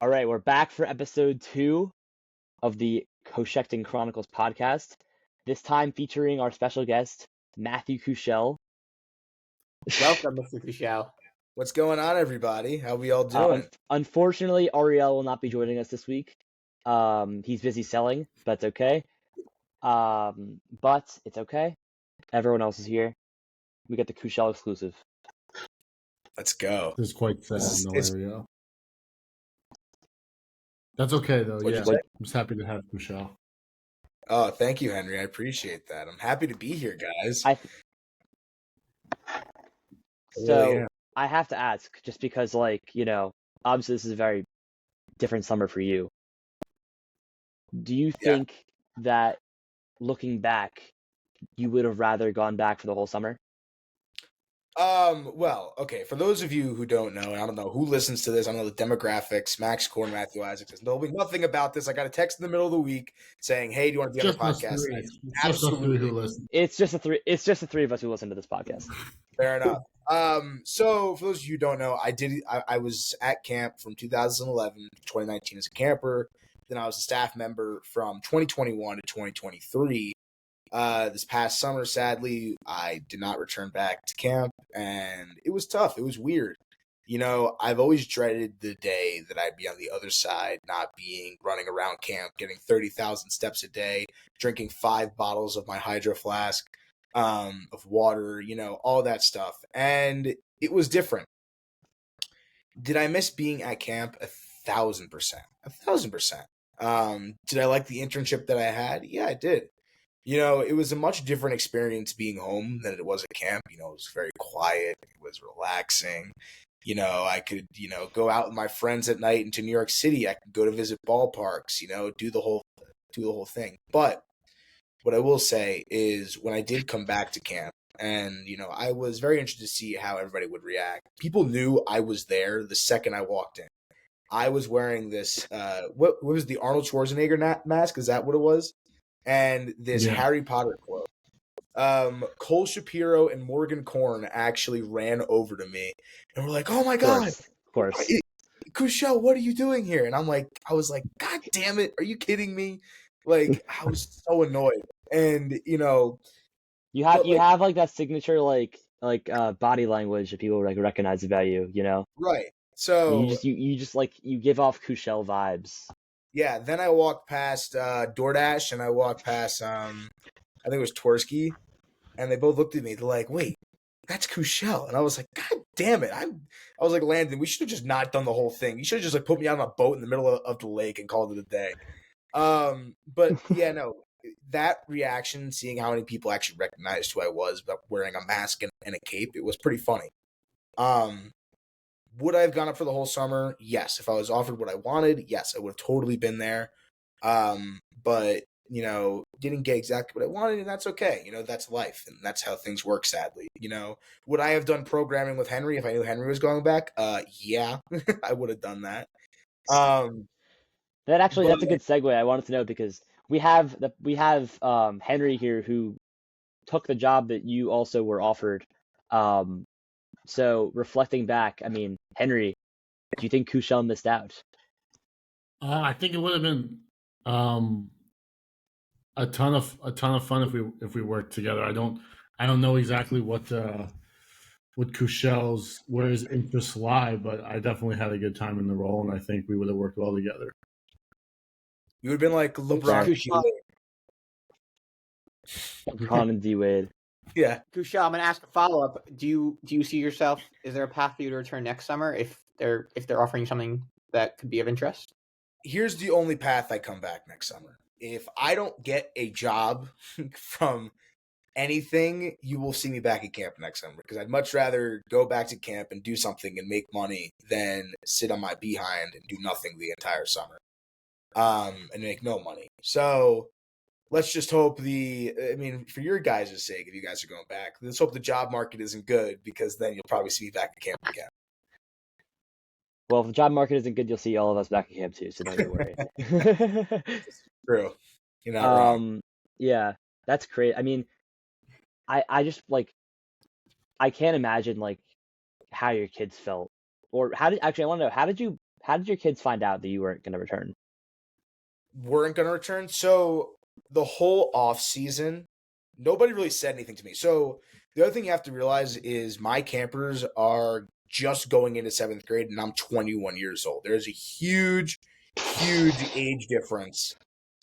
All right, we're back for episode 2 of the Koshecting Chronicles podcast. This time featuring our special guest, Matthew Kushel. Welcome, Mr. Kushel. What's going on, everybody? How we all doing? Unfortunately, Ariel will not be joining us this week. He's busy selling, but it's okay. But it's okay. Everyone else is here. We get the Kushel exclusive. Let's go. This is quite sad, no area. That's okay, though. What'd Yeah, you say? I'm just happy to have Kushel. Oh, thank you, Henry. I appreciate that. I'm happy to be here, guys. I have to ask, just because, obviously this is a very different summer for you. Do you think that, looking back, you would have rather gone back for the whole summer? Well, okay, for those of you who don't know, and I don't know who listens to this, I don't know the demographics, Max Core, Matthew Isaac says, there'll be nothing about this. I got a text in the middle of the week saying, hey, do you want to be on the podcast? It's just the three of us who listen to this podcast. Fair enough. So for those of you who don't know, I was at camp from 2011 to 2019 as a camper. Then I was a staff member from 2021 to 2023. This past summer, sadly, I did not return back to camp, and it was tough. It was weird. You know, I've always dreaded the day that I'd be on the other side, not running around camp, getting 30,000 steps a day, drinking 5 bottles of my hydro flask of water, all that stuff. And it was different. Did I miss being at camp? 1,000%. 1,000%. Did I like the internship that I had? Yeah, I did. It was a much different experience being home than it was at camp. It was very quiet. It was relaxing. I could, go out with my friends at night into New York City. I could go to visit ballparks, do the whole thing. But what I will say is when I did come back to camp and, I was very interested to see how everybody would react. People knew I was there the second I walked in. I was wearing this, what was the Arnold Schwarzenegger mask? Is that what it was? And this Harry Potter quote. Cole Shapiro and Morgan Korn actually ran over to me and were like, "Oh my God, of course. Kushel, what are you doing here?" And I was like, "God damn it, are you kidding me?" Like, I was so annoyed. And you have like that signature body language that people recognize about you, Right. So you just you give off Kushel vibes. Yeah, then I walked past DoorDash and I walked past I think it was Tversky, and they both looked at me. They're like, "Wait, that's Kushel." And I was like, "God damn it!" I was like, "Landon, we should have just not done the whole thing. You should have just put me out on a boat in the middle of the lake and called it a day." But yeah, no, that reaction, seeing how many people actually recognized who I was, but wearing a mask and a cape, it was pretty funny. Would I have gone up for the whole summer? Yes. If I was offered what I wanted, yes, I would have totally been there. But, didn't get exactly what I wanted, and that's okay. That's life, and that's how things work, sadly. Would I have done programming with Henry if I knew Henry was going back? Yeah, I would have done that. That's a good segue. I wanted to know because we have Henry here who took the job that you also were offered. So reflecting back, I mean, Henry, do you think Kushel missed out? I think it would have been a ton of fun if we worked together. I don't know exactly what Kushel's where his interests lie, but I definitely had a good time in the role, and I think we would have worked well together. You would have been like LeBron and D-Wade. Yeah. Kushel, I'm going to ask a follow-up. Do you see yourself, is there a path for you to return next summer if they're offering something that could be of interest? Here's the only path I come back next summer. If I don't get a job from anything, you will see me back at camp next summer, because I'd much rather go back to camp and do something and make money than sit on my behind and do nothing the entire summer and make no money. So let's just hope for your guys' sake, if you guys are going back, let's hope the job market isn't good, because then you'll probably see me back at camp again. Well, if the job market isn't good, you'll see all of us back at camp too, so don't you worry. True. You're not wrong. Yeah, that's great. I mean, I just I can't imagine how your kids felt, or I want to know, how did you How did your kids find out that you weren't going to return? Weren't going to return. So the whole off season, nobody really said anything to me. So the other thing you have to realize is my campers are just going into 7th grade and I'm 21 years old. There's a huge age difference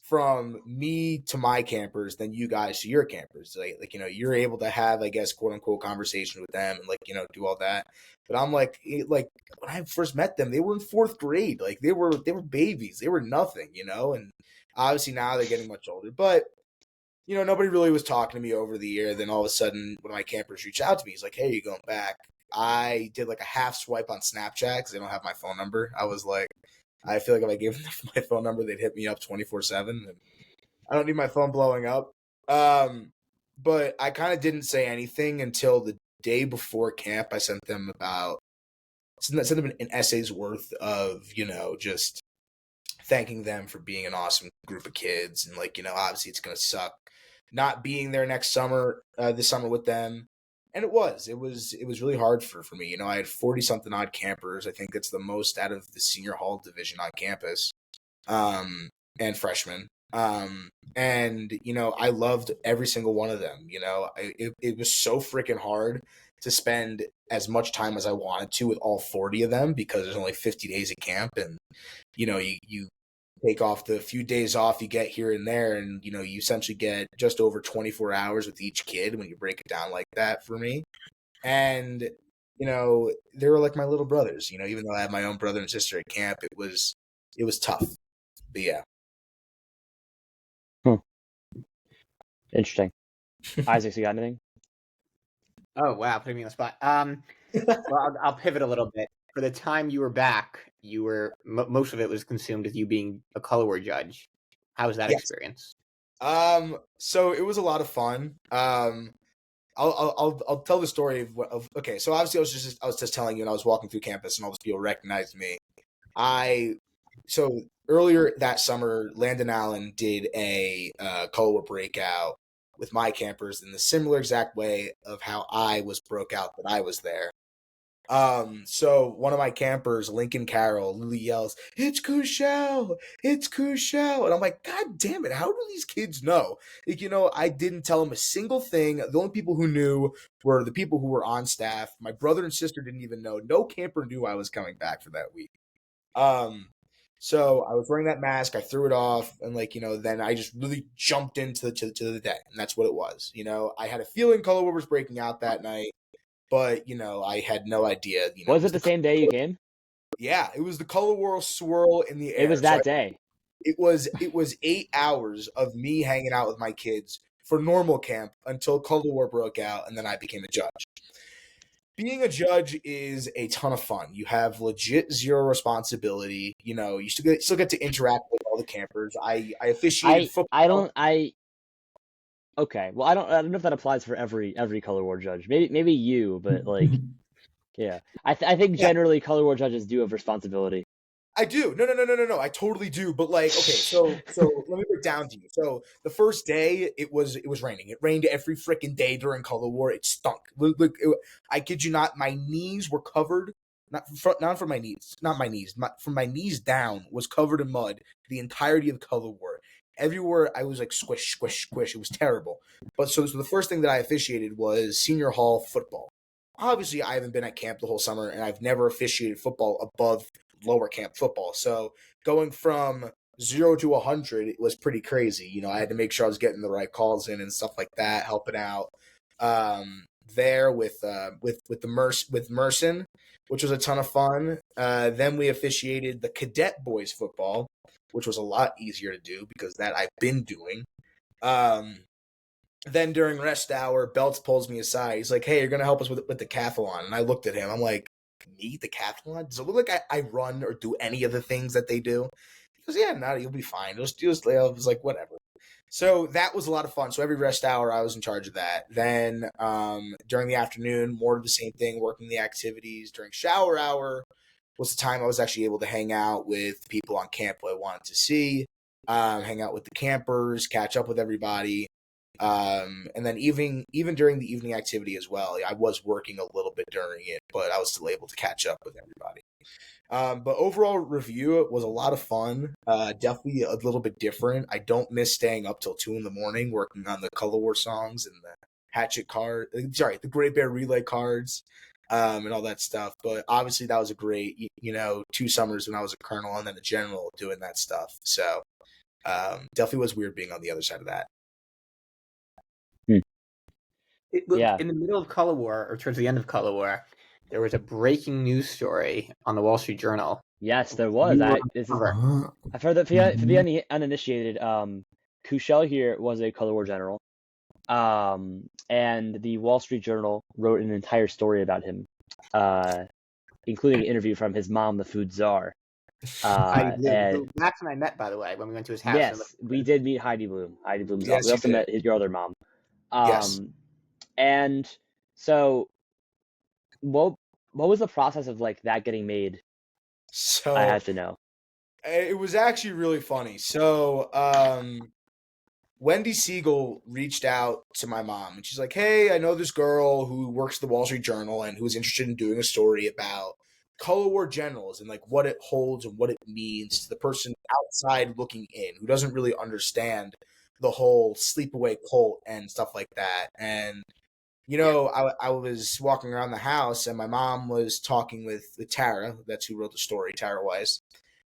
from me to my campers than you guys to your campers. Like you're able to have, I guess, quote unquote conversation with them and do all that. But I'm like when I first met them, they were in 4th grade. Like they were babies. They were nothing, and obviously now they're getting much older. But nobody really was talking to me over the year. Then all of a sudden, one of my campers reached out to me. He's like, "Hey, you going back?" I did like a half swipe on Snapchat because they don't have my phone number. I was like, I feel like if I gave them my phone number, they'd hit me up 24/7. And I don't need my phone blowing up. But I kind of didn't say anything until the day before camp. I sent them an essay's worth of, just thanking them for being an awesome group of kids. And obviously it's going to suck not being there this summer with them. And it was really hard for me. I had 40 something odd campers. I think that's the most out of the senior hall division on campus, and freshmen. And I loved every single one of them. It was so freaking hard to spend as much time as I wanted to with all 40 of them because there's only 50 days of camp, and you take off the few days off you get here and there, and you essentially get just over 24 hours with each kid when you break it down like that for me. And they were like my little brothers. Even though I had my own brother and sister at camp, it was tough. But yeah. Interesting. Isaac, you got anything? Oh wow, putting me on the spot. Well, I'll pivot a little bit. For the time you were back, you were most of it was consumed with you being a color war judge. How was that experience? So it was a lot of fun. I'll tell the story of okay. So obviously I was just telling you, and I was walking through campus, and all these people recognized me. So earlier that summer, Landon Allen did a color war breakout with my campers in the similar exact way of how I was broke out that I was there. So one of my campers, Lincoln Carroll, literally yells, "It's Kushel! It's Kushel!" And I'm like, God damn it, how do these kids know? I didn't tell them a single thing. The only people who knew were the people who were on staff. My brother and sister didn't even know. No camper knew I was coming back for that week. So I was wearing that mask, I threw it off, and then I just really jumped into the day, and that's what it was. I had a feeling color war was breaking out that night. But, I had no idea. Was it the same day you came? Yeah, it was the color war swirl in the air. It was that day. It was 8 hours of me hanging out with my kids for normal camp until color war broke out, and then I became a judge. Being a judge is a ton of fun. You have legit zero responsibility. You still get to interact with all the campers. I officiated football. Okay, well, I don't know if that applies for every color war judge. Maybe you, but yeah, I think generally color war judges do have responsibility. I do. No. I totally do. But okay, so let me break down to you. So the first day it was raining. It rained every freaking day during color war. It stunk. Look, I kid you not. My knees were covered. Not from my knees. Not my knees. From my knees down was covered in mud the entirety of color war. Everywhere I was like squish, squish, squish. It was terrible. But so the first thing that I officiated was senior hall football. Obviously, I haven't been at camp the whole summer, and I've never officiated football above lower camp football. So going from 0 to 100, it was pretty crazy. I had to make sure I was getting the right calls in and stuff like that, helping out there with Merson, which was a ton of fun. Then we officiated the cadet boys football, which was a lot easier to do because that I've been doing. Then during rest hour, Belts pulls me aside. He's like, "Hey, you're gonna help us with the decathlon." And I looked at him. I'm like, "Me, decathlon? Does it look like I run or do any of the things that they do?" He goes, "Yeah, no, you'll be fine. Just lay off." I was like, "Whatever." So that was a lot of fun. So every rest hour, I was in charge of that. Then during the afternoon, more of the same thing, working the activities. During shower hour was the time I was actually able to hang out with people on camp who I wanted to see, hang out with the campers, catch up with everybody. And then even during the evening activity as well, I was working a little bit during it, but I was still able to catch up with everybody. But overall review, it was a lot of fun. Definitely a little bit different. I don't miss staying up till 2 a.m. working on the Color War songs and the the Great Bear Relay cards, and all that stuff. But obviously that was a great, 2 summers when I was a colonel and then a general doing that stuff. So definitely was weird being on the other side of that. Yeah. In the middle of Color War, or towards the end of Color War, there was a breaking news story on the Wall Street Journal. Yes, there was. You were on This the is. cover. I've heard that for the uninitiated, Kushel here was a color war general, and the Wall Street Journal wrote an entire story about him, including an interview from his mom, the food czar. And Max and I met, by the way, when we went to his house. yes, we did meet Heidi Bloom. Heidi Bloom's Yes, we also you met your other mom. Yes. And so what was the process of like that getting made? So I have to know. it was actually really funny. So Wendy Siegel reached out to my mom and she's like, "Hey, I know this girl who works at the Wall Street Journal and who's interested in doing a story about color war generals and like what it holds and what it means to the person outside looking in who doesn't really understand the whole sleepaway cult and stuff like that." And I was walking around the house and my mom was talking with Tara, that's who wrote the story, Tara Weiss.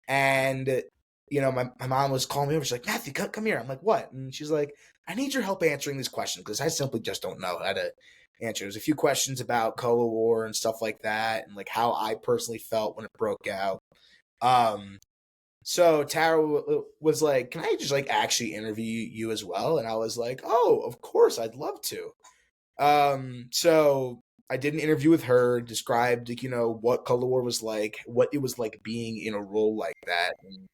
And, my mom was calling me over. She's like, "Matthew, come here." I'm like, "What?" And she's like, "I need your help answering this question because I simply just don't know how to answer." There's a few questions about color war and stuff like that and like how I personally felt when it broke out. So Tara was like, "Can I just like actually interview you as well?" And I was like, "Oh, of course, I'd love to." So I did an interview with her, described, what color war was like, what it was like being in a role like that. And,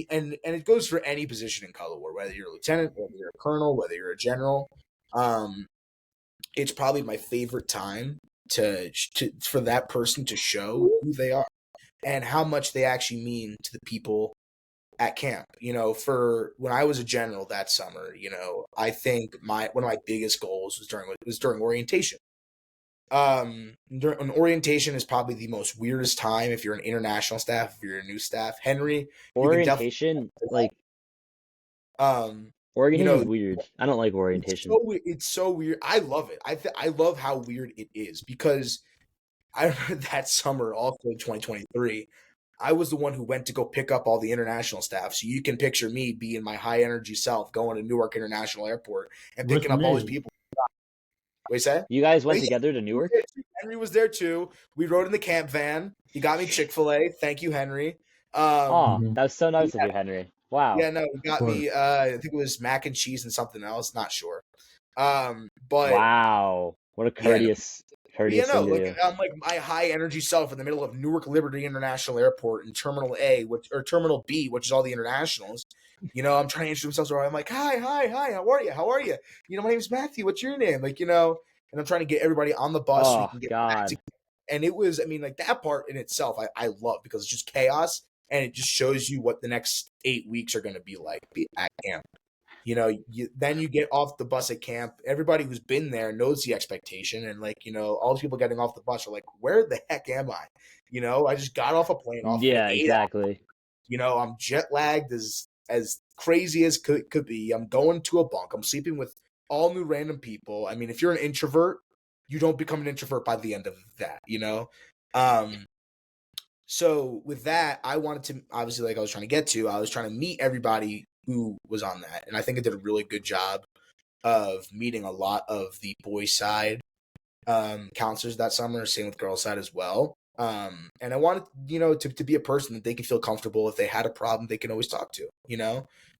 and it goes for any position in color war, whether you're a lieutenant, whether you're a colonel, whether you're a general. It's probably my favorite time for that person to show who they are and how much they actually mean to the people at camp. For when I was a general that summer, I think one of my biggest goals was during orientation. During orientation is probably the most weirdest time if you're an international staff, if you're a new staff. Henry, orientation, orientation is weird. I don't like orientation. It's so weird. I love it. I love how weird it is because I remember that summer, also in 2023. I was the one who went to go pick up all the international staff. So you can picture me being my high energy self going to Newark International Airport and picking up all these people. Wait, say? You guys went together to Newark? Henry was there too. We rode in the camp van. He got me Chick-fil-A. Thank you, Henry. That was so nice of you, Henry. Wow. Yeah, no, he got me, I think it was mac and cheese and something else. Not sure. But wow. What a courteous I'm like my high energy self in the middle of Newark Liberty International Airport in Terminal A, or Terminal B, which is all the internationals. I'm trying to introduce myself. I'm like, hi, how are you? My name's Matthew. What's your name? And I'm trying to get everybody on the bus. So we can get back together. And it was, that part in itself, I love because it's just chaos and it just shows you what the next 8 weeks are going to be like at camp. Then you get off the bus at camp. Everybody who's been there knows the expectation. And all these people getting off the bus are like, where the heck am I? I just got off a plane off. Yeah, exactly. I'm jet lagged as crazy as could be. I'm going to a bunk. I'm sleeping with all new random people. If you're an introvert, you don't become an introvert by the end of that, So with that, I wanted to, obviously, like I was trying to meet everybody who was on that. And I think I did a really good job of meeting a lot of the boys' side counselors that summer, same with girls' side as well. And I wanted, to be a person that they could feel comfortable. If they had a problem, they can always talk to,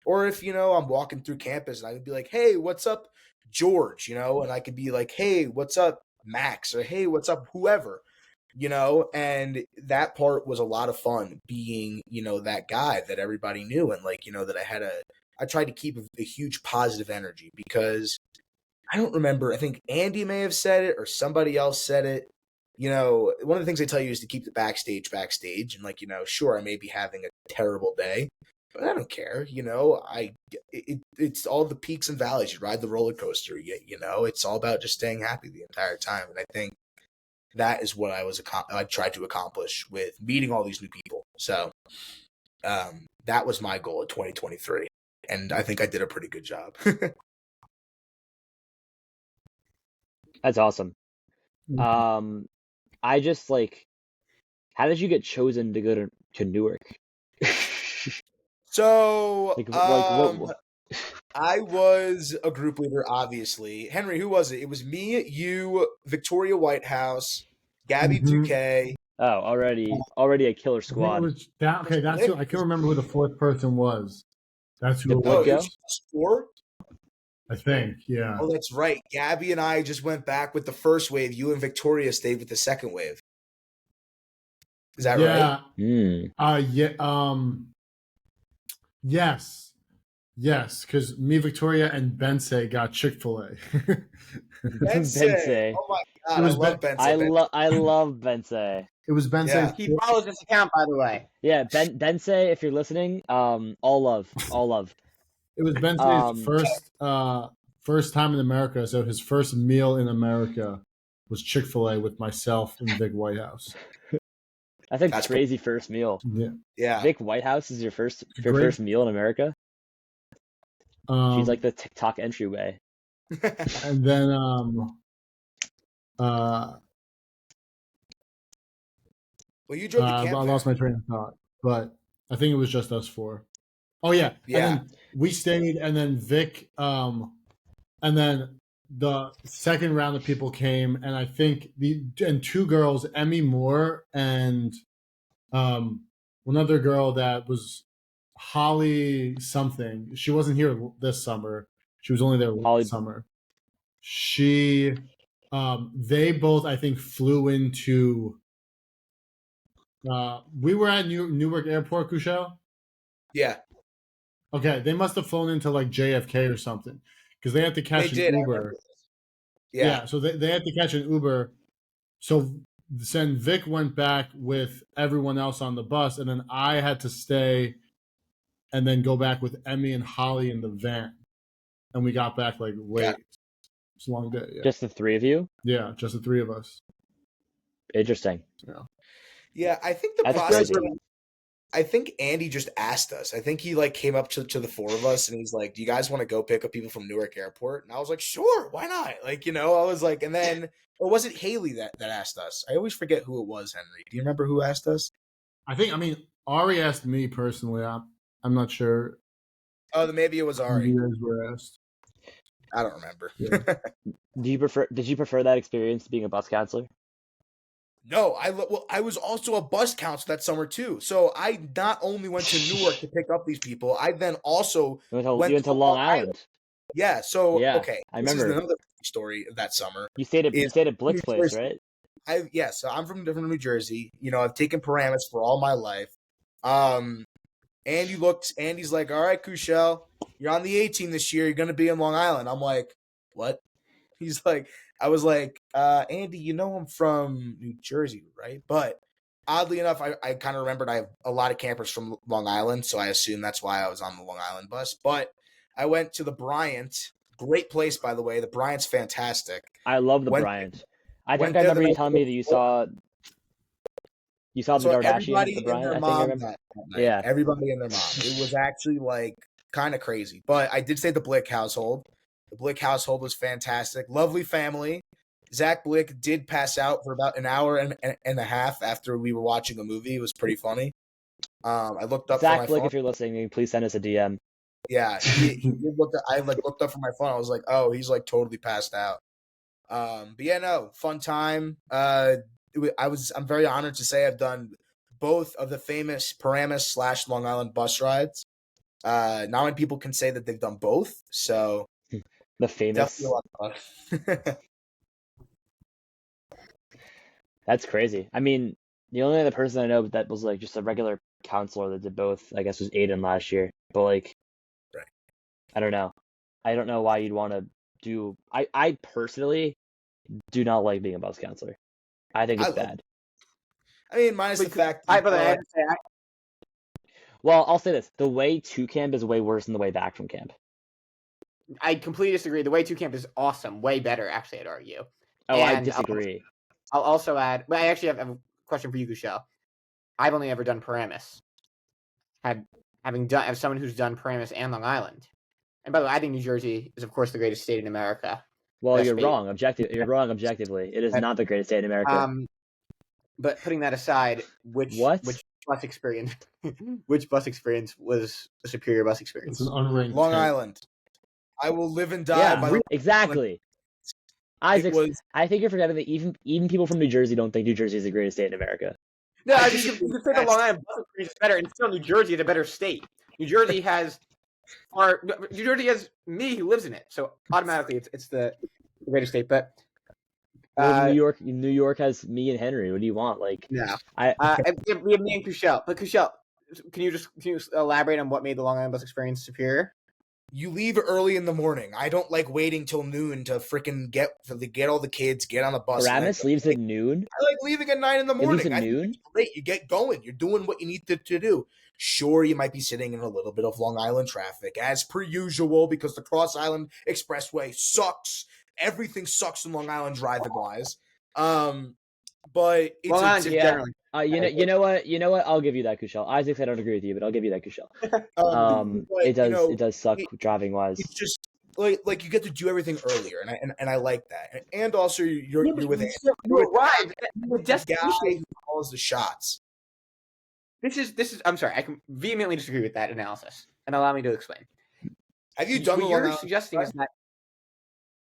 or if, I'm walking through campus and I could be like, "Hey, what's up, George?" And I could be like, "Hey, what's up, Max?" or "Hey, what's up, whoever." And that part was a lot of fun being, that guy that everybody knew. And that I tried to keep a huge positive energy because I don't remember. I think Andy may have said it or somebody else said it. One of the things they tell you is to keep the backstage. And sure, I may be having a terrible day, but I don't care. It's all the peaks and valleys. You ride the roller coaster. It's all about just staying happy the entire time. And I think that is what I tried to accomplish with meeting all these new people. So that was my goal in 2023, and I think I did a pretty good job. That's awesome. I just like, how did you get chosen to go to Newark? So what? I was a group leader, obviously. Henry, who was it? It was me, you, Victoria Whitehouse, Gabby 2K. Oh, already a killer squad. I think it was that. Okay, that's who, I can't remember who the fourth person was. That's who it Did Blake was. go? It was 4? I think, yeah. Oh, that's right. Gabby and I just went back with the first wave. You and Victoria stayed with the second wave. Is that right? Yes. Yes, because me, Victoria, and Bensei got Chick-fil-A. Bensei. Oh my god, I love Bensei. I love Bensei. It was Bensei. Yeah. He follows this account, by the way. Yeah, Bensei, if you're listening, all love. It was Bensei's first time in America, so his first meal in America was Chick-fil-A with myself and Vic Whitehouse. That's a crazy first meal. Yeah. Vic Whitehouse is your first meal in America? She's like the TikTok entryway. And then well, you drove the camp. I lost my train of thought, but I think it was just us 4. Oh yeah. And then we stayed, and then Vic, and then the second round of people came, and I think and 2 girls, Emmy Moore and one other girl that was Holly something. She wasn't here this summer. She was only there last summer. They both, I think, flew into. We were at Newark Airport, Kushel. Yeah. Okay, they must have flown into like JFK or something because they had to catch an Uber. Yeah, so they had to catch an Uber. So then Vic went back with everyone else on the bus, and then I had to stay and then go back with Emmy and Holly in the van. And we got back like late. It's a long day. Yeah. Just the 3 of you? Yeah, just the 3 of us. Interesting. Yeah, I think the process. I think Andy just asked us. I think he like came up to the 4 of us and he's like, "Do you guys want to go pick up people from Newark Airport?" And I was like, "Sure, why not?" Like, I was like, and then or was it Haley that asked us? I always forget who it was. Henry, do you remember who asked us? Ari asked me personally. I'm not sure. Oh, then maybe it was Ari. You guys were asked. I don't remember. Yeah. Did you prefer that experience to being a bus counselor? No, I was also a bus counselor that summer too. So I not only went to Newark to pick up these people, I then also went to Long Island. Yeah. So okay, I remember. This is another story of that summer. You stayed at Blick's place, right? So I'm from New Jersey. I've taken Paramus for all my life. Andy's like, "All right, Kushel, you're on the A team this year. You're going to be in Long Island." I'm like, "What?" He's like, I was like, "Andy, I'm from New Jersey, right?" But oddly enough, I kind of remembered I have a lot of campers from Long Island, so I assume that's why I was on the Long Island bus. But I went to the Bryant. Great place, by the way. The Bryant's fantastic. I love the Bryant. I think I remember you telling me that you saw the Kardashians at the Bryant. I remember. Yeah, everybody and their mom. It was actually like kind of crazy. But I did say the Blick household. The Blick household was fantastic. Lovely family. Zach Blick did pass out for about an hour and a half after we were watching a movie. It was pretty funny. I looked up Zach for my Blick, phone. if you're listening, please send us a DM. Yeah, he looked. I looked up from my phone. I was like, "Oh, he's like totally passed out." But yeah, no, fun time. I'm very honored to say I've done both of the famous Paramus / Long Island bus rides. Not many people can say that they've done both. So the famous. Definitely a lot of fun. That's crazy. I mean, the only other person I know that was like just a regular counselor that did both, I guess, was Aiden last year. But like, right. I don't know. I don't know why you'd want to do. I personally do not like being a bus counselor. I think it's bad. I mean, minus the fact. Well, I'll say this: the way to camp is way worse than the way back from camp. I completely disagree. The way to camp is awesome, way better, actually. I'd argue. Oh, I disagree. I'll also add. But I actually have a question for you, Kushel. I've only ever done Paramus. As someone who's done Paramus and Long Island. And by the way, I think New Jersey is, of course, the greatest state in America. Well, you're wrong. You're wrong objectively. It is not the greatest state in America. But putting that aside, which bus experience was a superior bus experience? It's an unranked Long state. Island. I will live and die by exactly. Isaac, I think you're forgetting that even people from New Jersey don't think New Jersey is the greatest state in America. No, I mean, you could say the Long Island bus experience is better, and still New Jersey is a better state. New Jersey has me who lives in it, so automatically it's the greatest state. But New York has me and Henry. What do you want? Like, no, we have me and Kushel. But Kushel, can you elaborate on what made the Long Island bus experience superior? You leave early in the morning. I don't like waiting till noon to freaking get all the kids, get on the bus. Paramus leaves at noon? I like leaving at 9 in the morning. It leaves at noon? Late. You get going. You're doing what you need to do. Sure, you might be sitting in a little bit of Long Island traffic, as per usual, because the Cross Island Expressway sucks. Everything sucks in Long Island driving-wise. But it's Long Island generally. You know what? I'll give you that, Kushel. Isaac, I don't agree with you, but I'll give you that, Kushel. It does suck driving wise. It's just like you get to do everything earlier, and I like that. And also you're with the guy who calls the shots. This is. I'm sorry. I can vehemently disagree with that analysis, and allow me to explain. Have you done what you're suggesting is that?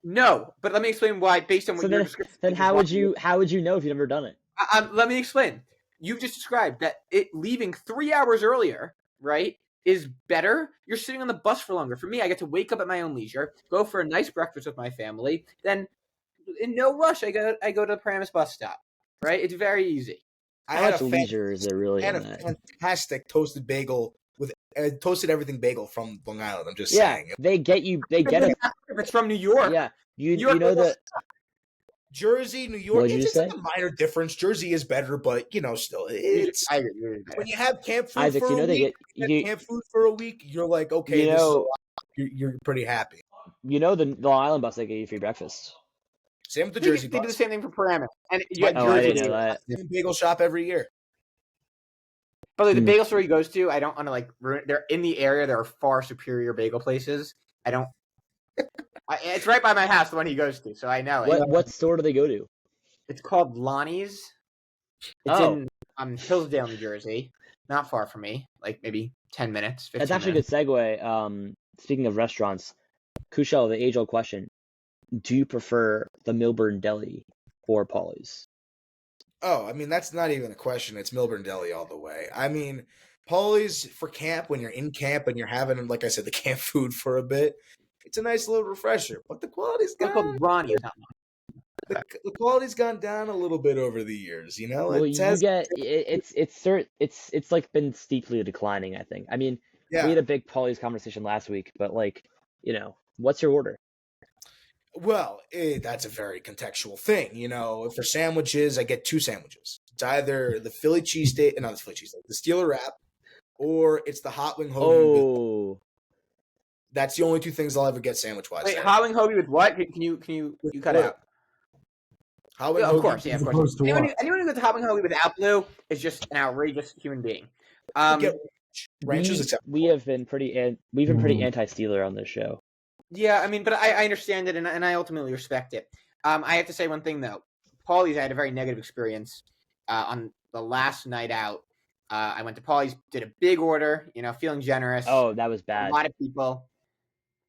No, but let me explain why. Based on what you're describing. Then how would you know if you've never done it? Let me explain. You've just described that it leaving 3 hours earlier, right, is better. You're sitting on the bus for longer. For me, I get to wake up at my own leisure, go for a nice breakfast with my family, then in no rush, I go to the Paramus bus stop. Right? It's very easy. How much leisure is there really in that? Fantastic toasted bagel with toasted everything bagel from Long Island. I'm just saying. They get it. If it's from New York. Yeah, you know that. Jersey, New York, it's like a minor difference. Jersey is better, but still, it's when you have camp food Isaac, for a week. Camp food for a week, you're like, okay, you're pretty happy. The Long Island bus, they get you free breakfast. Same with the Jersey bus. They do the same thing for Paramus, and I didn't know that. Same bagel shop every year. But the bagel store he goes to, I don't want to ruin. They're in the area. There are far superior bagel places. I don't. It's right by my house, the one he goes to, so I know it. What store do they go to? It's called Lonnie's. It's in Hillsdale, New Jersey. Not far from me, like maybe 10 minutes, 15 That's actually minutes. a good segue. Speaking of restaurants, Kushel, the age-old question. Do you prefer the Milburn Deli or Paulie's? Oh, I mean, that's not even a question. It's Milburn Deli all the way. I mean, Paulie's for camp, when you're in camp and you're having, like I said, the camp food for a bit. It's a nice little refresher, but the quality's gone. Ronnie. The quality's gone down a little bit over the years, Well, it's like been steeply declining. I think. I mean, we had a big Paulie's conversation last week, but what's your order? Well, that's a very contextual thing. For sandwiches, I get 2 sandwiches. It's either the Philly cheesesteak, not the Philly cheesesteak, the Steeler wrap, or it's the hot wing hoagie. That's the only 2 things I'll ever get sandwich-wise. Wait, hot wing hoagie with what? Can you cut it out? Hot wing hoagie. Of course, of course. Anyone who gets hot wing hoagie without blue is just an outrageous human being. Ranch is acceptable. We've been pretty anti-Steeler on this show. Yeah, I mean, but I understand it, and I ultimately respect it. I have to say one thing though. Paulie's, I had a very negative experience on the last night out. I went to Paulie's, did a big order, feeling generous. Oh, that was bad. A lot of people.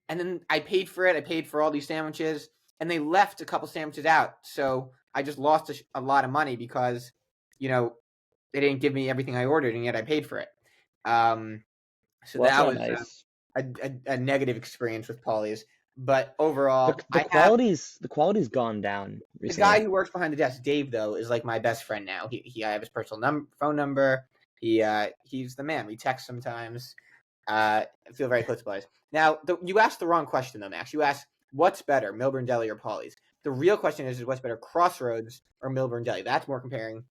And then I paid for it. I paid for all these sandwiches, and they left a couple sandwiches out. So I just lost a lot of money because, they didn't give me everything I ordered, and yet I paid for it. So that was nice. A negative experience with Paulie's. But overall, the quality's gone down recently. The guy who works behind the desk, Dave, though, is like my best friend now. I have his personal phone number. He's the man. We text sometimes. I feel very close to Paulie's. Now, you asked the wrong question, though, Max. You asked, what's better, Milburn Deli or Paulie's? The real question is what's better, Crossroads or Milburn Deli? That's more comparing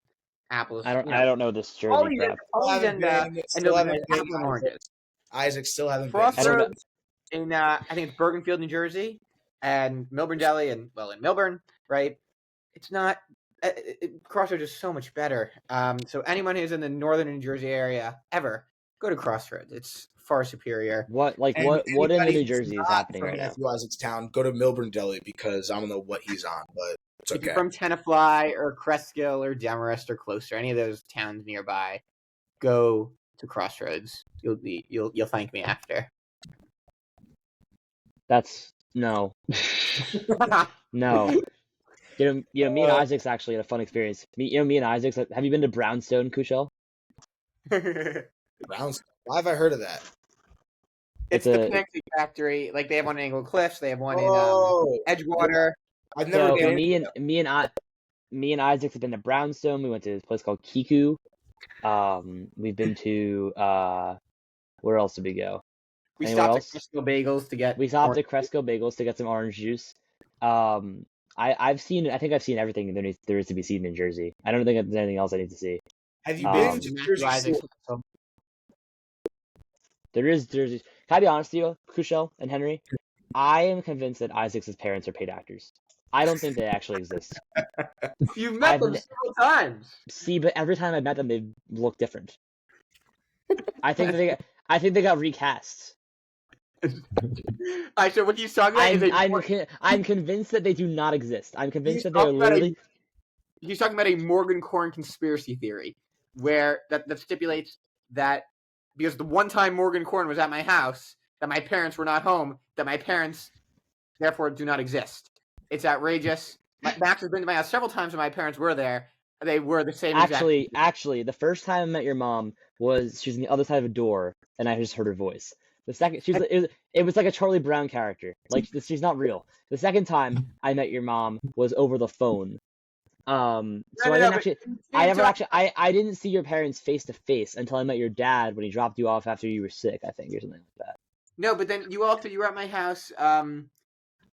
apples. I don't know this Jersey crap. Paulie's and apple and oranges. Isaac still haven't Crossroads in I think it's Bergenfield, New Jersey, and Milburn Deli, and in Milburn, right? It's not Crossroads is so much better. So anyone who's in the northern New Jersey area ever, go to Crossroads. It's far superior. What in Anybody the New who's Jersey is not happening from right now? Matthew Isaac's town, go to Milburn Deli because I don't know what he's on, but it's If okay. you're from Tenafly or Cresskill or Demarest or closer, any of those towns nearby, go to Crossroads. You'll thank me after. That's no. No. Me and Isaac's actually had a fun experience. Me and Isaac's. Have you been to Brownstone, Kushel? Brownstone. Why have I heard of that? It's the pancake factory. Like they have one in Angle Cliffs. They have one in Edgewater. I've never been. Me and Isaac have been to Brownstone. We went to this place called Kiku. We've been to where else did we go? We stopped at Cresco Bagels to get. We stopped at Cresco Bagels to get some orange juice. I think I've seen everything there is to be seen in Jersey. I don't think there's anything else I need to see. Have you been to Jersey? There is Jersey. Can I be honest with you, Kushel and Henry? I am convinced that Isaac's parents are paid actors. I don't think they actually exist. You've met them several times. See, but every time I met them, they look different. I think they got recast. So what he's talking about I'm convinced that they do not exist. I'm convinced that they're literally. He's talking about a Morgan Corn conspiracy theory, where that stipulates that because the one time Morgan Corn was at my house, that my parents were not home, that my parents therefore do not exist. It's outrageous. Max has been to my house several times when my parents were there. They were the same. Actually, the first time I met your mom she was on the other side of a door, and I just heard her voice. The second, it was like a Charlie Brown character. Like she's not real. The second time I met your mom was over the phone. I didn't see your parents face to face until I met your dad when he dropped you off after you were sick, I think, or something like that. No, but then you were at my house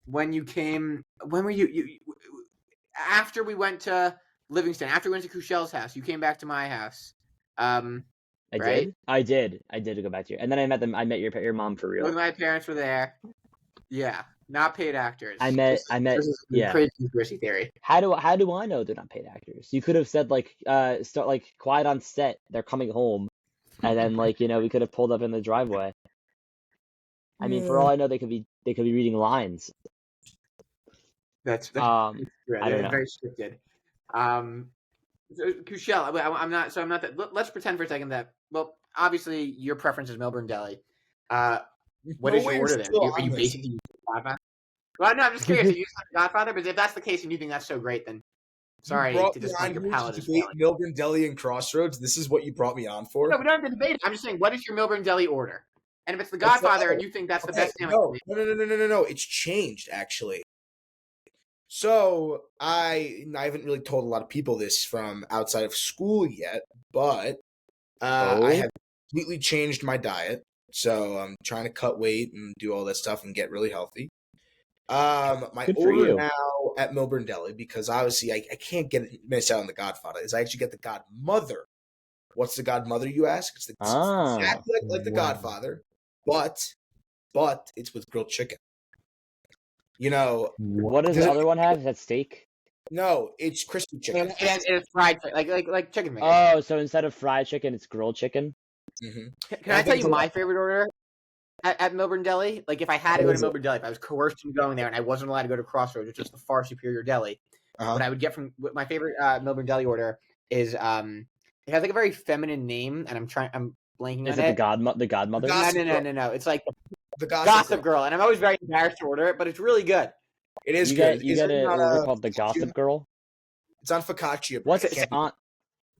when you came. When were you? After we went to Livingston, after we went to Kushel's house, you came back to my house. I did go back to you, and then I met them. I met your mom for real. When my parents were there. Yeah, not paid actors. I met. Yeah. Crazy conspiracy theory. How do I know they're not paid actors? You could have said quiet on set. They're coming home, and then we could have pulled up in the driveway. I mean, for all I know, they could be reading lines. That's I don't know. Very scripted. Kushel, I'm not. So I'm not that. Let's pretend for a second that. Well, obviously, your preference is Milburn Deli. What is your order then? Are you basically Godfather? Well, no, I'm just curious. Are you Godfather? But if that's the case, and you think that's so great, then sorry to disappoint your palate. Debate Milburn Deli and Crossroads. This is what you brought me on for. No, we don't have to debate it. I'm just saying, what is your Milburn Deli order? And if it's the Godfather, and you think that's the best sandwich, no, it's changed actually. So I haven't really told a lot of people this from outside of school yet, but I have completely changed my diet. So I'm trying to cut weight and do all that stuff and get really healthy. My order now at Milburn Deli, because obviously I can't miss out on the Godfather, is I actually get the Godmother. What's the Godmother, you ask? It's exactly like the Godfather, but it's with grilled chicken. What does the other one have? Is that steak? No, it's crispy chicken. It's fried, like chicken fingers. Oh, so instead of fried chicken, it's grilled chicken. Mm-hmm. Can I tell you my favorite order at Milburn Deli? Like if I had to go to Milburn Deli, if I was coerced into going there and I wasn't allowed to go to Crossroads, which is the far superior deli, what I would get from my favorite Milburn Deli order is it has like a very feminine name, and I'm blanking on it. Is it the Godmother? No. It's like the Gossip Girl, and I'm always very embarrassed to order it, but it's really good. It is good. You get an order called the Gossip Girl. It's on focaccia.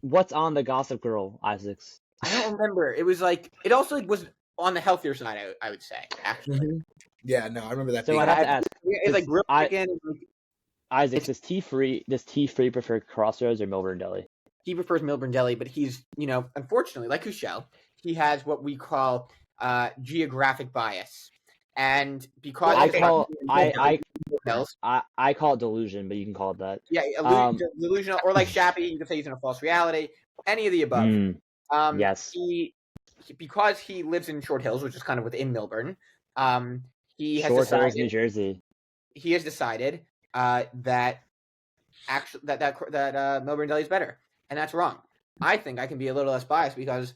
What's on the Gossip Girl, Isaacs? I don't remember. It was it also was on the healthier side, I would say, actually. Mm-hmm. Yeah, no, I remember that. So I'd have to ask. It's like grilled chicken. Isaac, does T Free prefer Crossroads or Milburn Deli? He prefers Milburn Deli, but he's, unfortunately, like Kushel, he has what we call geographic bias. And because I call it delusion, but you can call it that. Yeah, delusional, or like Shappy, you can say he's in a false reality. Any of the above. Yes. Because he lives in Short Hills, which is kind of within Milburn. He has Short decided, Hills, New Jersey. He has decided that actually that Melbourne Deli is better, and that's wrong. I think I can be a little less biased because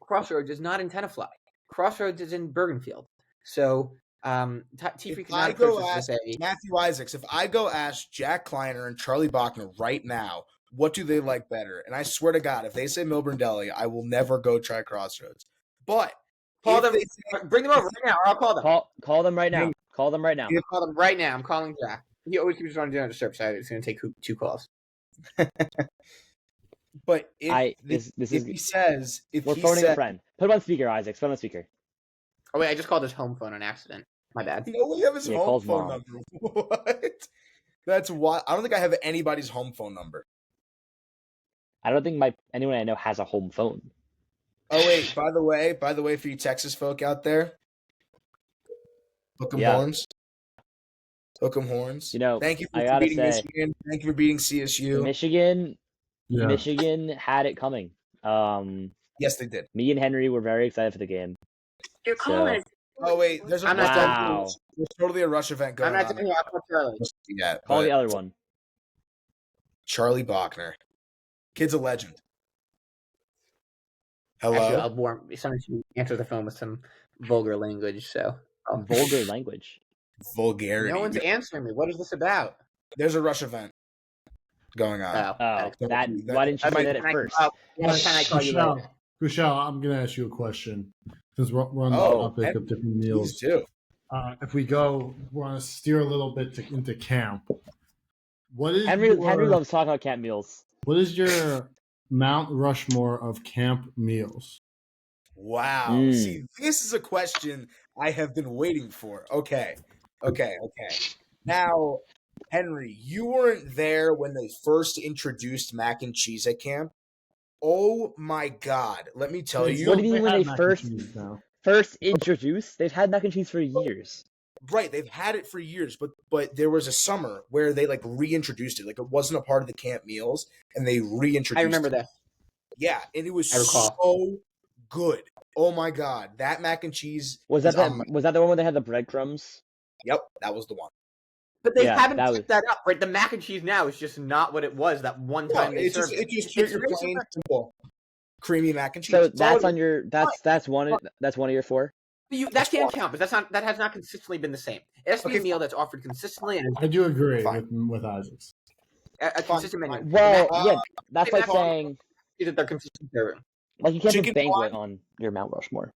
Crossroads is not in Tenafly. Crossroads is in Bergenfield. So T3 cannot approach this with a Matthew Isaacs. If I go ask Jack Kleiner and Charlie Bachner right now, what do they like better? And I swear to God, if they say Milburn Deli, I will never go try Crossroads. But call them, bring them over right now, or I'll call them. Call them right now. Call them right now. You call them right now. I'm calling Jack. He always keeps on doing disturb, so it's going to take 2 calls. But if we're phoning a friend. Put him on speaker, Isaacs. Put him on speaker. Oh wait, I just called his home phone on accident. My bad. No, we have his home phone number. What? That's why I don't think I have anybody's home phone number. I don't think anyone I know has a home phone. Oh wait, by the way, for you Texas folk out there, hook 'em horns. Hook 'em horns. Thank you for beating Michigan. Thank you for beating CSU. Michigan had it coming. Yes, they did. Me and Henry were very excited for the game. Your caller. Oh wait, there's totally a rush event going on. I'm not telling you. I'll call Charlie. Yeah, call the other one. Charlie Bachner, kid's a legend. Hello. Actually, I'll warn. Sometimes you answer the phone with some vulgar language. So vulgar language. Vulgarity. No one's answering me. What is this about? There's a rush event going on. Why didn't you say that at first? Kushel, I'm going to ask you a question since we're on the topic of different meals. Too. If we want to steer a little bit into camp. What is Henry loves talking about camp meals. What is your Mount Rushmore of camp meals? Wow. See, this is a question I have been waiting for. Okay. Now, Henry, you weren't there when they first introduced mac and cheese at camp. Oh my God! Let me tell you. What do you mean when they first introduced? They've had mac and cheese for years. Right, they've had it for years, but there was a summer where they reintroduced it. Like it wasn't a part of the camp meals, and they reintroduced it. I remember that. Yeah, and it was so good. Oh my God, that mac and cheese was that the one where they had the breadcrumbs? Yep, that was the one. But they haven't picked that up, right? The mac and cheese now is just not what it was that one time they served. It's plain simple, creamy mac and cheese. So that's on your that's one of your 4. That can't count, but that has not consistently been the same. It has to be a meal that's offered consistently. And I do agree with Isaacs. A consistent menu. Well, that's like saying that they're consistent serving. Like you can't put banquet on your Mount Rushmore.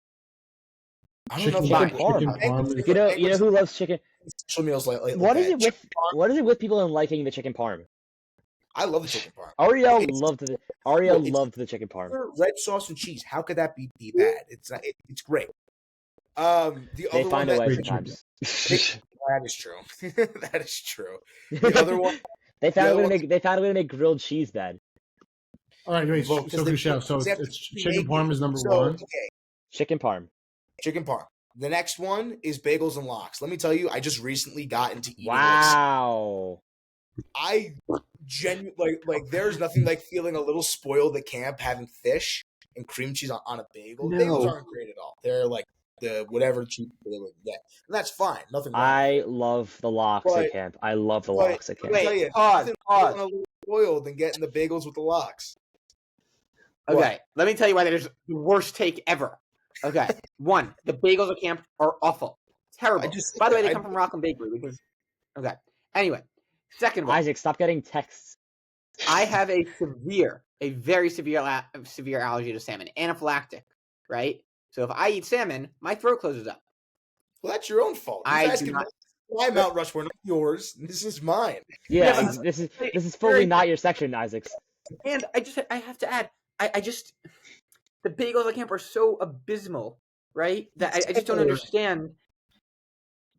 I don't know chicken parm. You know who loves chicken? Special meals lately. What is it with people in liking the chicken parm? I love the chicken parm. Ariel loved the chicken parm. Red sauce and cheese. How could that be bad? It's not. It's great. They find a way sometimes. That is true. That is true. The other one. They found a way to make grilled cheese bad. All right, wait. So it's chicken parm is number 1. Okay. Chicken parm. Chicken parm. The next one is bagels and lox. Let me tell you, I just recently got into eating. Wow. I genuinely like. There's nothing like feeling a little spoiled at camp, having fish and cream cheese on a bagel. No. Bagels aren't great at all. They're like the whatever cheap they would get, and that's fine. Nothing wrong. I love the lox at camp. I love the lox at camp. Wait, pause. A little spoiled than getting the bagels with the lox. Okay, let me tell you why that is the worst take ever. Okay, 1, the bagels at camp are awful, terrible. By the way, they come from Rockland Bakery. Okay. Anyway, second one. Isaac, stop getting texts. I have a very severe allergy to salmon, anaphylactic, right? So if I eat salmon, my throat closes up. Well, that's your own fault. My Mount Rushmore, not yours. This is mine. Yeah, this is fully not your section, Isaacs. And I have to add, the bagels at camp are so abysmal, right? That I just don't understand.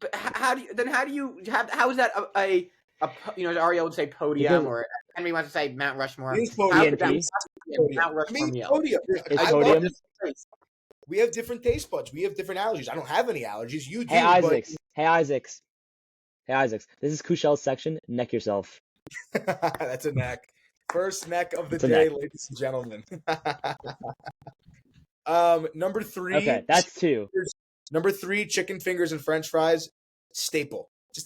But how is that a as Ariel would say podium, or Henry wants to say Mount Rushmore. Mount Rushmore meal. It's podium. We have different taste buds. We have different allergies. I don't have any allergies. You do. Hey, Isaacs. This is Kushel's section. Neck yourself. That's a neck. First neck of the day, ladies and gentlemen. Number 3. Okay, that's 2. Number 3, chicken fingers and French fries. Staple. It's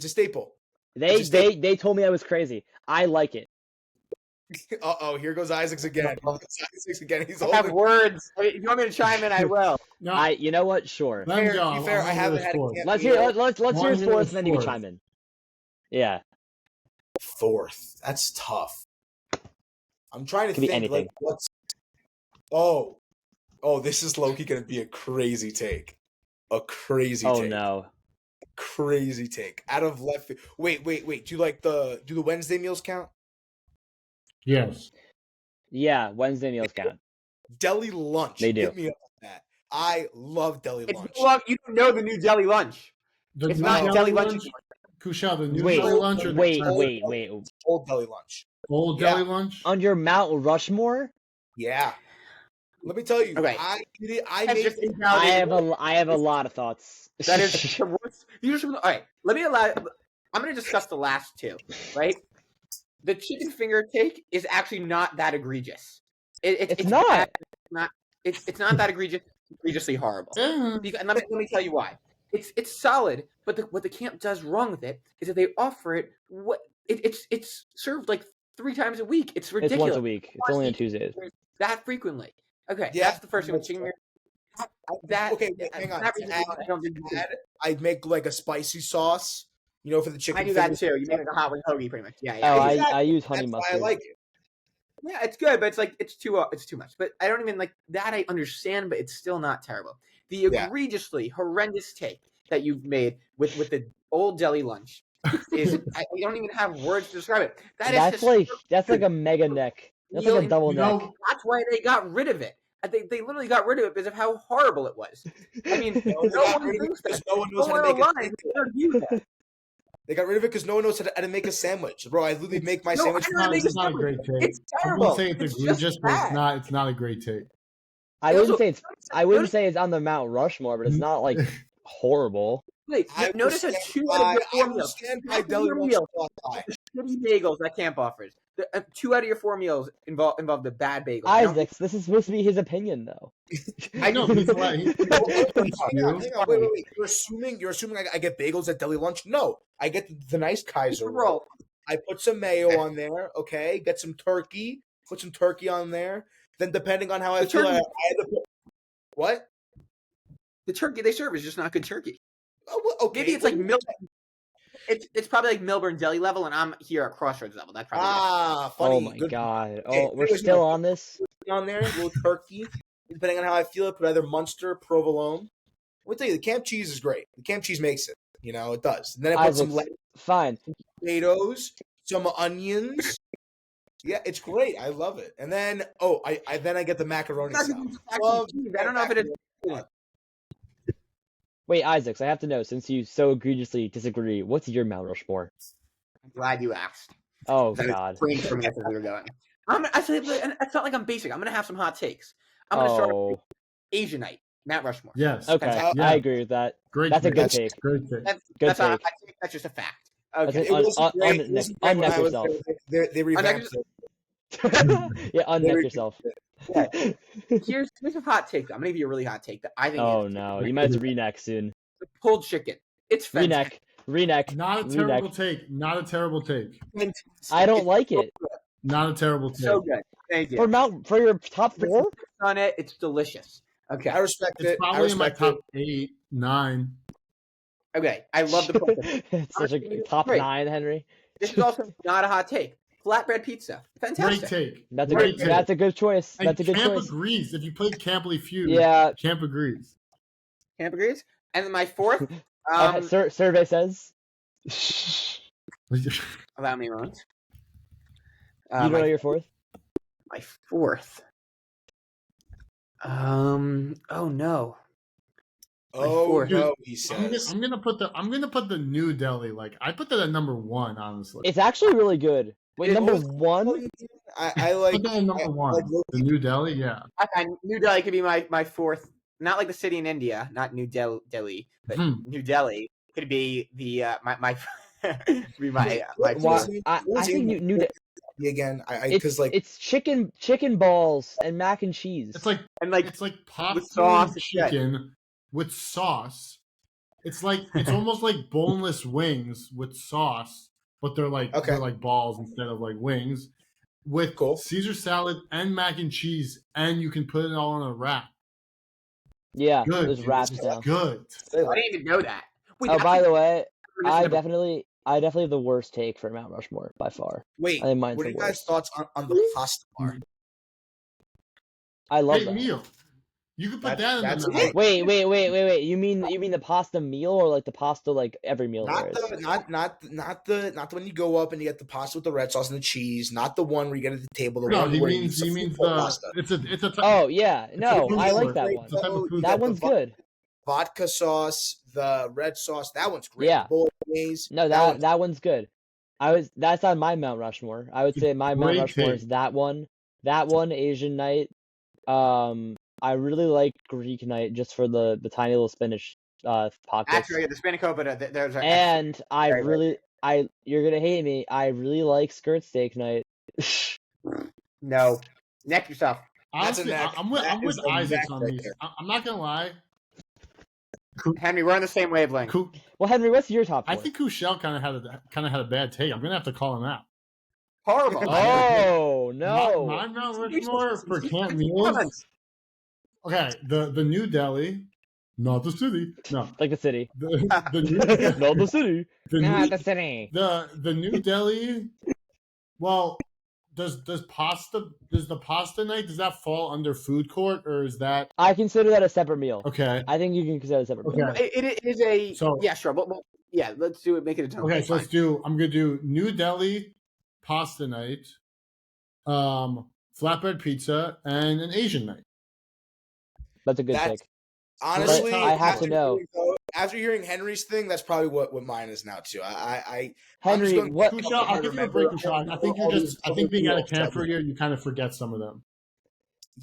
a staple. They told me I was crazy. I like it. Here goes Isaacs again. He's I have holding. words. If you want me to chime in, I will. No, You know what? Sure. let him Fair, go. to be fair, I I'm haven't gonna had a fourth. camp Let's meal. hear let's hear One his year fourth, is and then you can fourth. chime in. Yeah. Fourth. That's tough. I'm trying to Could be think anything. like what's. Oh, this is low-key gonna be a crazy take. A crazy Oh take. no. Crazy take. Out of left field. Wait. Do the Wednesday meals count? Yes. Yeah, Wednesday meals count. Deli lunch. They do. Hit me up with that. I love deli It's lunch. you don't know the new deli lunch. The It's new not deli lunch. Kushel, the new Wait, deli lunch or the wait, current wait. Old deli lunch. old Yeah. deli lunch? On your Mount Rushmore, Yeah. Let me tell you. Okay. I That's made just it. I have a lot of thoughts. That is the worst. All right. I'm going to discuss the last two. Right. The chicken finger take is actually not that egregious. It's not. bad. It's not that egregious. Egregiously horrible. And let me tell you why. It's solid, but what the camp does wrong with it is that they offer it it's served like 3 times a week. It's ridiculous. It's once a week. It's only on Tuesdays. That frequently. Okay, Yeah, that's the first thing with chicken finger. Okay, wait, hang on. That reason why I don't think you can. I'd make like a spicy sauce, for the chicken. I do that too. You make like a hot wing hoagie, pretty much. Yeah. Oh, Exactly. I use honey That's why mustard. I like it. Yeah, it's good, but it's too much. But I don't even like that. I understand, but it's still not terrible. The egregiously horrendous take that you've made with the old deli lunch is we don't even have words to describe it. That's like a mega neck. That's like a double neck. That's why they got rid of it. They literally got rid of it because of how horrible it was. I mean, no one thinks that. No one knows how to make it. They got rid of it because no one knows how to make a sandwich, bro. I literally make my sandwich. It's not a great take. It's terrible. I wouldn't say it's egregious, but it's not a great take. I wouldn't say it's on the Mount Rushmore, but it's not like horrible. Wait, notice how 2 out of your 4 meals. Shitty bagels that camp offers. 2 out of your 4 meals involve the bad bagels. Isaacs, this is supposed to be his opinion, though. I know. He's like, Hang on, wait. You're assuming I get bagels at deli lunch? No, I get the nice Kaiser roll. I put some mayo on there. Okay, get some turkey. Put some turkey on there. Then, depending on how I feel, I had to put what? The turkey they serve is just not good turkey. Oh, well, okay. Maybe it's like milk. It's probably like Milburn Deli level, and I'm here at Crossroads level. That's probably funny. Oh my god! Okay, We're still on this. On there, a little turkey. Depending on how I feel, I put either Munster, provolone. Let me tell you, the camp cheese is great. The camp cheese makes it. It does. And then I put some fine potatoes, some onions. Yeah, it's great. I love it. And then, I get the macaroni sauce. I don't know if it is. Wait, Isaacs, I have to know, since you so egregiously disagree, what's your Mount Rushmore? I'm glad you asked. Oh, God. For me as we were going. It's not like I'm basic. I'm going to have some hot takes. I'm going to start with Asianite, Mount Rushmore. Yes. Okay, I agree with that. Great. That's a good take. Great take. That's just a fact. Okay. Unneck yourself. They revamped it. Yeah, unneck yourself. Okay. Here's a hot take. I'm gonna give you a really hot take that I think. Oh no, you might have to reneck soon. The pulled chicken. It's fantastic. Reneck. Not a terrible take. Not a terrible take. I don't like it. Not a terrible take. So good. Thank you. For your top 4? On it, it's delicious. Okay, I respect it. It's probably in my top 8, 9. Okay, I love the pulled chicken. It's such a top 9, Henry. This is also not a hot take. Flatbread pizza. Fantastic. Great take. That's a good choice. That's a good Camp choice. agrees. If you played Campbell Feud, Camp agrees. Camp agrees. And then my fourth. Survey says. Allow me a moment. You don't know your fourth? My fourth. Oh no. No, he says. I'm gonna put the new deli. Like I put that at number 1, honestly. It's actually really good. Wait, number 1? I like. Put that at number 1. The new deli, yeah. Okay, New Delhi could be my fourth. Not like the city in India, not New Delhi, but New Delhi could be the my be my. I think New Delhi again. Because it's chicken balls and mac and cheese. It's like popcorn with sauce chicken with sauce. It's almost like boneless wings with sauce but they're like balls instead of like wings, with Caesar salad and mac and cheese, and you can put it all in a wrap. Yeah, Good, there's wraps now. Good. I didn't even know that. Wait, oh, by the way, I definitely have the worst take for Mount Rushmore by far. Wait, I think mine's what are the you guys' worst. thoughts on the pasta bar? I love Great that. meal. You could put that in that's the Wait. You mean the pasta meal or like the pasta like every meal Not there is? the when you go up and you get the pasta with the red sauce and the cheese. Not the one where you get at the table. The No, one he where means the pasta. it's a Oh yeah, no, food I like court. that It's one. a type of food That court. one's good. Vodka sauce, the red sauce. That one's great. Yeah. Bolognese. No, that one's good. That's on my Mount Rushmore. I would say my Mount Great Rushmore take. is that one, Asian night. I really like Greek night just for the tiny little spinach pockets. Actually, the spanakopita, there's And you're gonna hate me. I really like skirt steak night. No, neck yourself. Honestly, neck. I'm with a Isaac neck on right these. there. I'm not gonna lie. Henry, we're on the same wavelength. Well, Henry, what's your top four? I think Kushel kind of had a bad take. I'm gonna have to call him out. Horrible. Oh no! My Mount Rushmore for camp meals. Okay, the New Delhi, not the city. No, Like the city. Not the city. Not the city. The New Delhi. Well, does the pasta night, does that fall under food court, or is that? I consider that a separate meal. Okay. I think you can consider it a separate meal. It is a So yeah, sure, but yeah, let's do it. Make it a ton. okay, so I'm gonna do New Delhi pasta night, flatbread pizza, and an Asian night. That's a good pick. Honestly, I have to know. After hearing Henry's thing, that's probably what mine is now too. Henry, what? Kushel, I'll give you a break, Kushel. I think being at a camp for a year, you kind of forget some of them.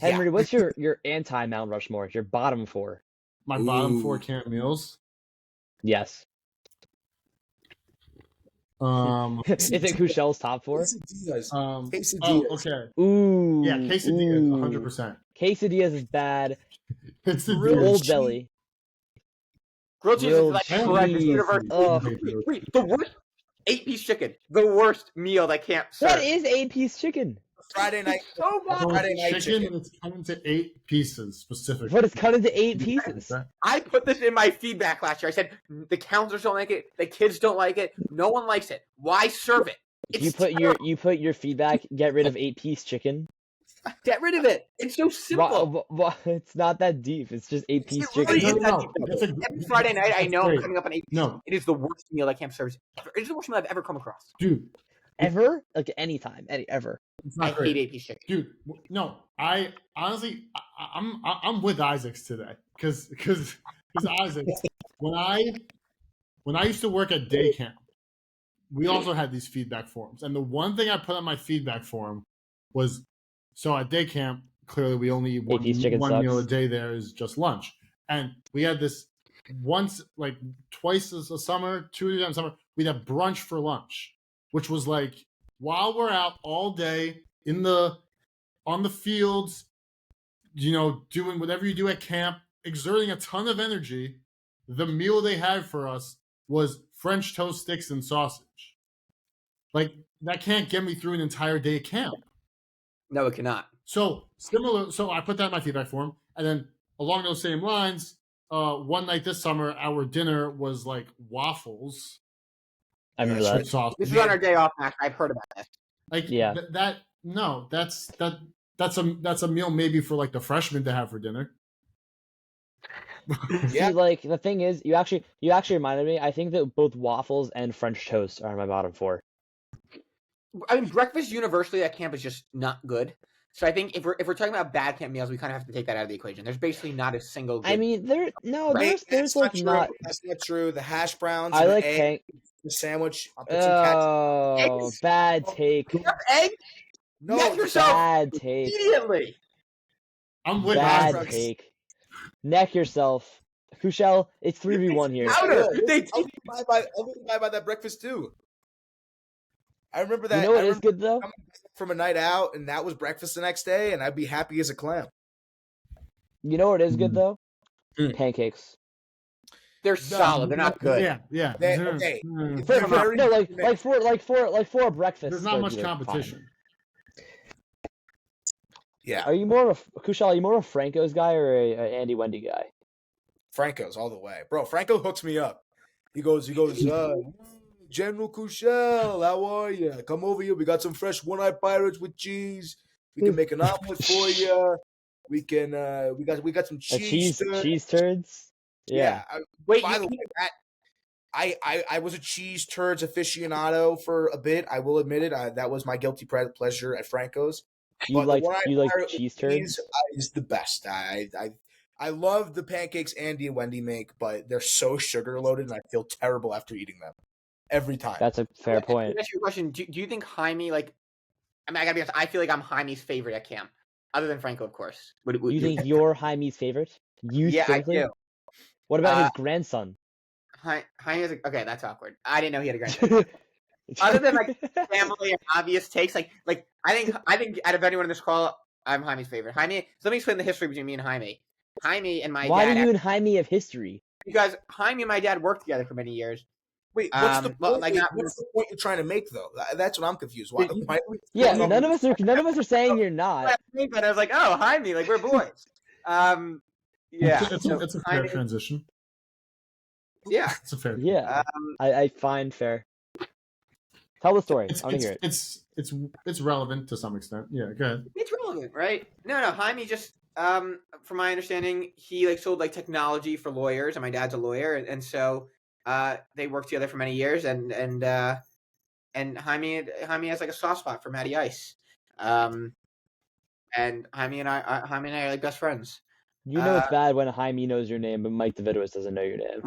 Henry, what's your anti Mount Rushmore? Your bottom four? My bottom four camp meals. Yes. Is it Kushel's top four? Quesadillas. Quesadillas. Oh, okay. Ooh. Yeah, quesadillas, 100%. Quesadillas is bad. Old Belly. Grilled cheese is like cheese. correct universe. Ugh. Wait, the worst 8-piece chicken. The worst meal that can't serve. What is 8-piece chicken? Friday night. So bad. Friday night chicken. It's cut into 8 pieces specifically. But it's cut into 8 pieces. I put this in my feedback last year. I said the counselors don't like it, the kids don't like it, no one likes it. Why serve it? You put your feedback. Get rid of 8-piece chicken. Get rid of it. It's so simple. It's not that deep. It's just 8-piece It really chicken. is that deep. Every Friday night, I know I'm coming up on 8 pieces. No. It is the worst meal that camp serves ever. It is the worst meal I've ever come across. Dude. Ever? Like anytime. Ever. I hate 8-piece chicken. Dude, no. I honestly, I'm with Isaacs today. Because Isaac, when I used to work at day camp, we also had these feedback forms. And the one thing I put on my feedback form was, so at day camp, clearly we only eat one meal a day there is just lunch. And we had this once, like twice a summer, 2 times a summer, we'd have brunch for lunch, which was like, while we're out all day on the fields, doing whatever you do at camp, exerting a ton of energy, the meal they had for us was French toast sticks and sausage. Like, that can't get me through an entire day of camp. No, it cannot. So I put that in my feedback form, and then along those same lines, one night this summer, our dinner was like waffles. I remember that. Sausage. This is on our day off, Mac. I've heard about this. Like, yeah. That's a meal maybe for like the freshmen to have for dinner. Yeah. See, like the thing is, you actually reminded me. I think that both waffles and French toast are my bottom four. I mean, breakfast universally at camp is just not good. So I think if we're talking about bad camp meals, we kind of have to take that out of the equation. There's basically not a single. Good... I mean, there's like not. That's not true. The hash browns. I like egg, the sandwich. Oh, bad take. Egg? No, Neck yourself bad take. Immediately. I'm with bad take. Neck yourself, Kushel. It's 3v1 here. I'll buy by that breakfast too. I remember that. You know what is good though? From a night out, and that was breakfast the next day, and I'd be happy as a clam. You know what is good though? Pancakes. They're solid. They're not good. Yeah. Okay. For breakfast. There's not much competition. Yeah. Are you more of Kushel? Are you more of a Franco's guy or a Andy Wendy guy? Franco's all the way, bro. Franco hooks me up. He goes. General Kushel, how are you? Come over here. We got some fresh one-eyed pirates with cheese. We can make an omelet for you. We can. We got some cheese turds. Yeah. Wait. By the way, I was a cheese turds aficionado for a bit. I will admit it. That was my guilty pleasure at Franco's. You like cheese turds? Is the best. I love the pancakes Andy and Wendy make, but they're so sugar loaded, and I feel terrible after eating them every time. That's a fair point. Let me ask you a question. Do you think Jaime, like, I gotta be honest, I feel like I'm Jaime's favorite at camp, other than Franco, of course. You think you're Jaime's favorite? Yeah, simply? I do. What about his grandson? Jaime is okay. That's awkward. I didn't know he had a grandson. Other than like family and obvious takes, like I think out of anyone in this call, I'm Jaime's favorite. Jaime. So let me explain the history between me and Jaime. Jaime and my dad. Why do you and Jaime have history? Because Jaime and my dad worked together for many years. Wait, what's the point you're trying to make, though? That's what I'm confused. Why none of us are saying you're not. But I was like, oh, Jaime, like we're boys. Yeah, it's a fair transition. Yeah, it's a fair. Yeah, I find fair. Tell the story. I want to hear it. It's relevant to some extent. Yeah, go ahead. It's relevant, right? No, Jaime just from my understanding, he like sold like technology for lawyers, and my dad's a lawyer, and so they worked together for many years, and Jaime has like a soft spot for Matty Ice, and Jaime and I are like best friends. You know it's bad when Jaime knows your name, but Mike Davidowitz doesn't know your name.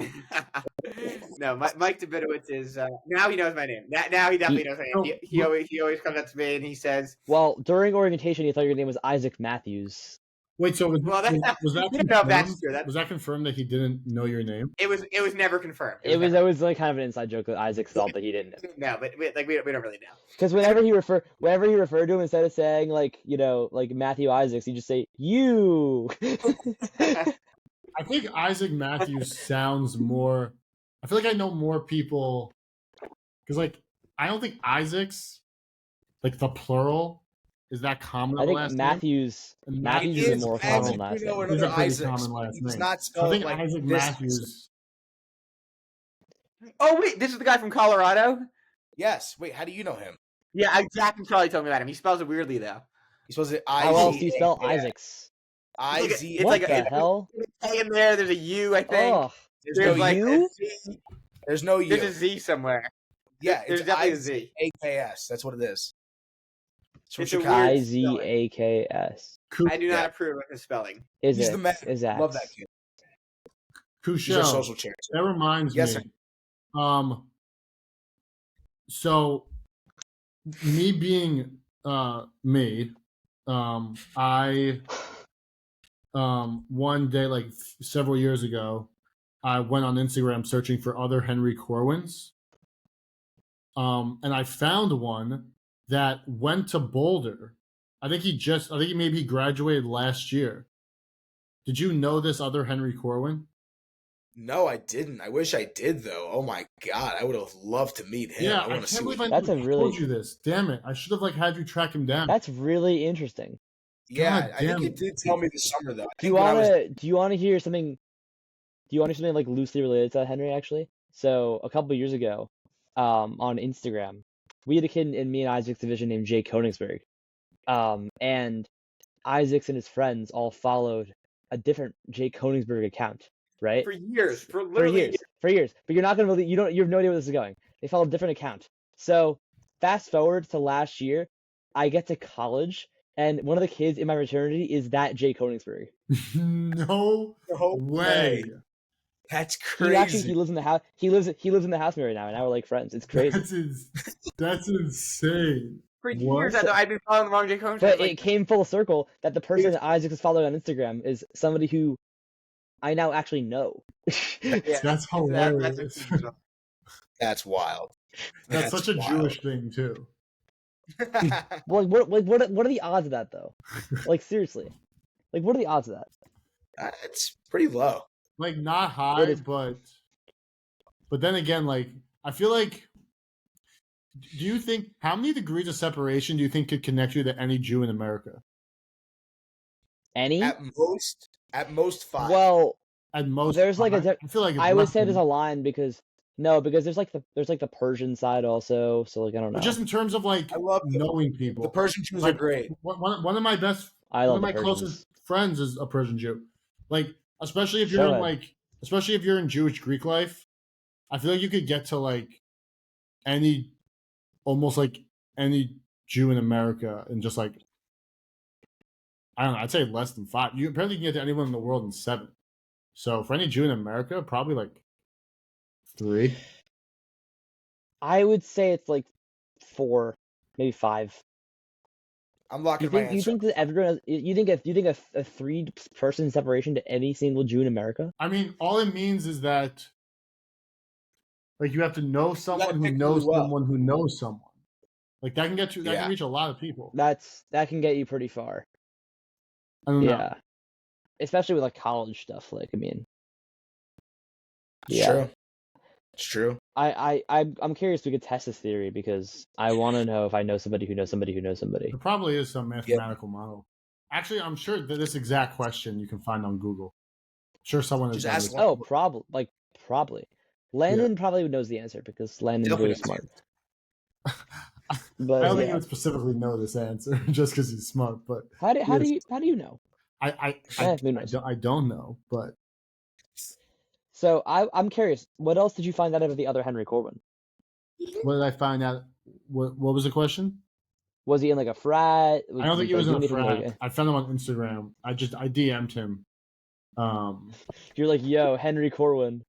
No, Mike Davidowitz is now he knows my name. Now he definitely knows my name. He always comes up to me and he says, "Well, during orientation, he thought your name was Isaac Matthews." Wait, so was that confirmed? That's true. Was that confirmed that he didn't know your name? It was never confirmed. It was like kind of an inside joke that Isaac felt that he didn't know. No, but we don't really know. Because whenever he referred to him, instead of saying like like Matthew Isaacs, he just say you. I think Isaac Matthews sounds more. I feel like I know more people because like I don't think Isaacs, like the plural, is that common. I think Matthews is a more common last name. It's a pretty common last name. It's not spelled I think like Isaac Matthews. Oh wait, this is the guy from Colorado. Yes. Wait, how do you know him? Yeah, Jack and Charlie told me about him. He spells it weirdly though. He spells it How else do you spell Isaacs? I-Z. What the hell? There's a K in there. There's a U, I think. Oh, there's like U? There's no U. There's a Z somewhere. Yeah, there's definitely a Z. A-K-S. That's what it is. It's a weird I-Z-A-K-S. I do not approve of his spelling. He's the man. I love that kid. Kushel, social chair. That reminds me. Sir. So me being me, I one day like several years ago, I went on Instagram searching for other Henry Corwins. And I found one that went to Boulder. I think he maybe graduated last year. Did you know this other Henry Corwin? No, I didn't. I wish I did, though. Oh my god, I would have loved to meet him. Yeah, I can't believe I told you this. Damn it! I should have had you track him down. That's really interesting. Yeah, I think you did tell me this summer though. Do you want to hear something? Do you want to hear something like loosely related to Henry actually? So a couple of years ago, on Instagram, we had a kid in me and Isaac's division named Jay Koenigsberg, and Isaac's and his friends all followed a different Jay Koenigsberg account. Right? For years. For years. But you're not gonna believe you have no idea where this is going. They follow a different account. So fast forward to last year, I get to college, and one of the kids in my fraternity is that Jay Koenigsberg. No way. That's crazy. He lives in the house. He lives in the house with me right now, and now we're like friends. It's crazy. That's insane. For years, I've been following the wrong Jay Koenigsberg. But it came full circle that the person that Isaac is following on Instagram is somebody who I now actually know. That's hilarious. That's wild. That's such a wild Jewish thing too. Well, what are the odds of that though? Like seriously, like what are the odds of that? It's pretty low. Like not high, but But then again, like I feel like, do you think how many degrees of separation do you think could connect you to any Jew in America? Any? At most 5. Well, At most, there's like I feel like it's I would less say than- there's a line because there's like the Persian side also. So like I don't know. But just in terms of like I love knowing people, the Persian Jews like, are great. One of my best, I one love of my the Persians. closest friends is a Persian Jew. Like especially if Go you're in ahead. especially if you're in Jewish Greek life, I feel like you could get to like almost like any Jew in America in just like, I don't know, I'd say less than 5. You apparently can get to anyone in the world in 7. So for any Jew in America, probably like 3. I would say it's like 4, maybe 5. I'm locking my answer. You think that everyone? You think a 3-person separation to any single Jew in America? I mean, all it means is that like you have to know someone who pick knows really well. someone who knows someone. Like that can get you. That Yeah. can reach a lot of people. That can get you pretty far. I don't know. Yeah, especially with like college stuff. Like I mean, It's yeah. true. It's true. I'm curious if we could test this theory because I want to know if I know somebody who knows somebody who knows somebody. There probably is some mathematical model. Actually, I'm sure that this exact question you can find on Google. I'm sure someone has Just done ask this. one. Oh, probably. Landon probably knows the answer because Landon's Definitely really knows smart. I But don't think he yeah. would specifically know this answer just because he's smart. But How do yes. you know? Who knows? I don't know. But So I'm curious. What else did you find out about the other Henry Corbin? what did I find out? What was the question? Was he in like a frat? I don't think he was in a doing anything frat. like- I found him on Instagram. I DM'd him. You're like, yo, Henry Corwin.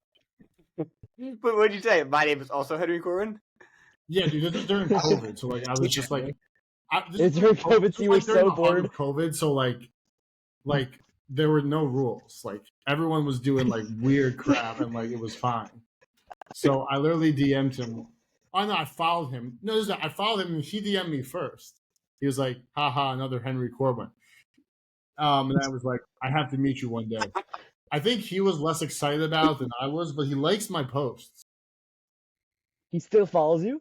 But what did you say? My name is also Henry Corwin? Yeah, dude, this was during COVID, so like I was just like, It's during COVID, so you were during so the heart of bored. COVID, so like there were no rules. Like everyone was doing like weird crap, and like it was fine. So I literally DM'd him. Oh no, I followed him. No, I followed him, and he DM'd me first. He was like, "Haha, another Henry Corbin." And I was like, "I have to meet you one day." I think he was less excited about it than I was, but he likes my posts. He still follows you?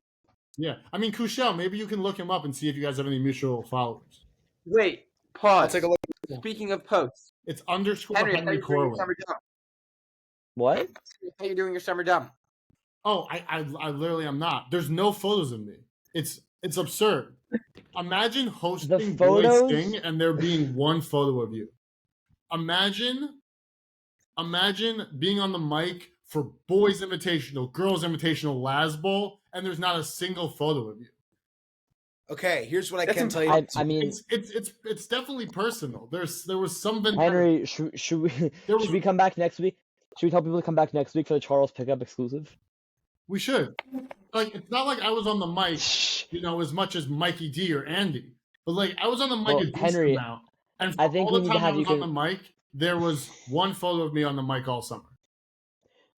Yeah, I mean, Kushel, maybe you can look him up and see if you guys have any mutual followers. Wait, I'll pause. take a look. Speaking of posts, It's underscore Henry, Henry how you doing your Corwin. summer dump? What? How you doing your summer dump? Oh, I literally am not. There's no photos of me. It's absurd. Imagine hosting Boy photos? Sting and there being one photo of you. Imagine being on the mic for Boys Invitational, Girls Invitational, Laz Bowl, and there's not a single photo of you. Okay, here's what I That's can tell you. I mean, It's definitely personal. There was some vendetta. Henry, should we come back next week? Should we tell people to come back next week for the Charles Pickup exclusive? We should. Like, it's not like I was on the mic, Shh. as much as Mikey D or Andy. But like I was on the mic Well, a decent Henry, amount. And for I think all we the need to time I have was you on the mic, there was one photo of me on the mic all summer.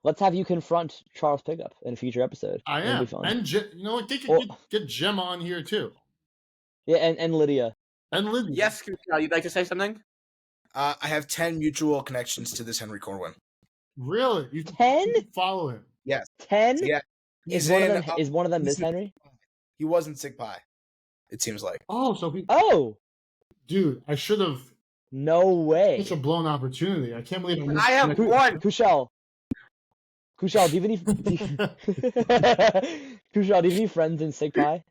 Let's have you confront Charles Pickup in a future episode. I It'll am. be fun. And Well- get Gemma on here too. Yeah, and Lydia. And Lydia. Yes, Kushel, you'd like to say something? I have 10 mutual connections to this Henry Corwin. Really? You 10? follow him. 10? Yeah. Is He's one, in, of them, is one of them Miss he's in- Henry? He was in Sick Pie, it seems like. Oh, so he Oh, dude, I should have no way. such a blown opportunity. I can't believe I have missed- one. Kushel, do you have any? Kushel, do you have any friends in Sig Pie?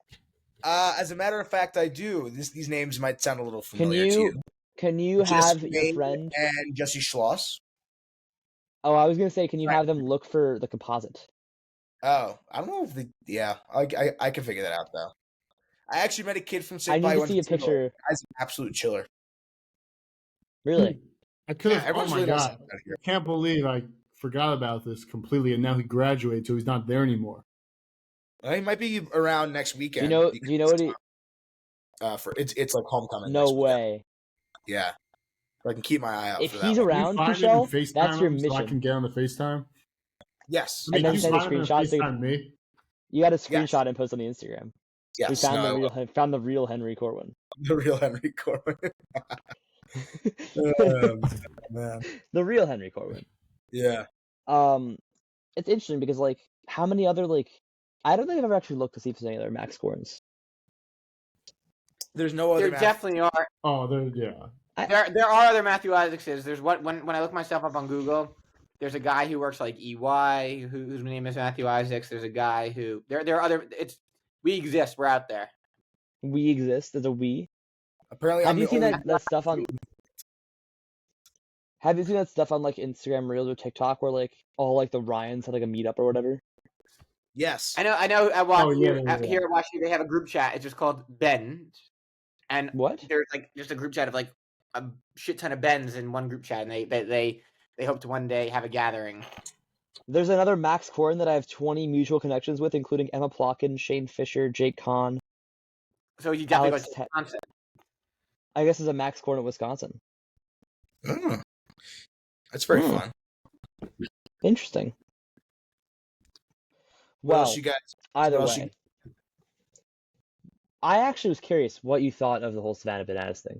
As a matter of fact, I do. These names might sound a little familiar to you. Can you Jess have your Wayne friend? and Jesse Schloss. Oh, I was gonna say, can you have them look for the composite? Oh, I don't know if the I can figure that out though. I actually met a kid from I Sick need Pie. to went see a Signal. picture. Guy's an absolute chiller. Really? I could have. Oh everyone's my really nice god! out here. I can't believe I forgot about this completely, and now he graduated, so he's not there anymore. He might be around next Do weekend. you know what he? For it's like homecoming. No next weekend. way. Yeah, I can keep my eye out If for he's that. one. Can you around, find him and Kushel, FaceTime that's your him so I mission. can get on the FaceTime. Yes, And then Can you send a find him and screenshot so you- FaceTime me. You got to screenshot and post on the Instagram. yes. We found no, I will. found the real Henry Corwin. The real Henry Corbin. Man. The real Henry Corwin. Yeah. it's interesting because like how many other like I don't think I've ever actually looked to see if there's any other max corns. There's no other. There definitely are. Oh, yeah. There are other Matthew Isaacses. There's what when I look myself up on Google, there's a guy who works like EY whose name is Matthew Isaacs. There's a guy who there are other. We exist. We're out there. We exist as a we. Apparently, Have you seen that stuff on? Have you seen that stuff on like Instagram Reels or TikTok where like all like the Ryans had like a meetup or whatever? Yes, I know. I watch yeah. here at Washington. They have a group chat. It's just called Ben, and What? there's like just a group chat of like a shit ton of Bens in one group chat, and they hope to one day have a gathering. There's another Max Corn that I have 20 mutual connections with, including Emma Plotkin, Shane Fisher, Jake Kahn. So you definitely Alex go to Wisconsin. I guess there's a Max Corn at Wisconsin. Oh, that's very fun. Interesting. What Well, else you guys? either way, I actually was curious what you thought of the whole Savannah Bananas thing.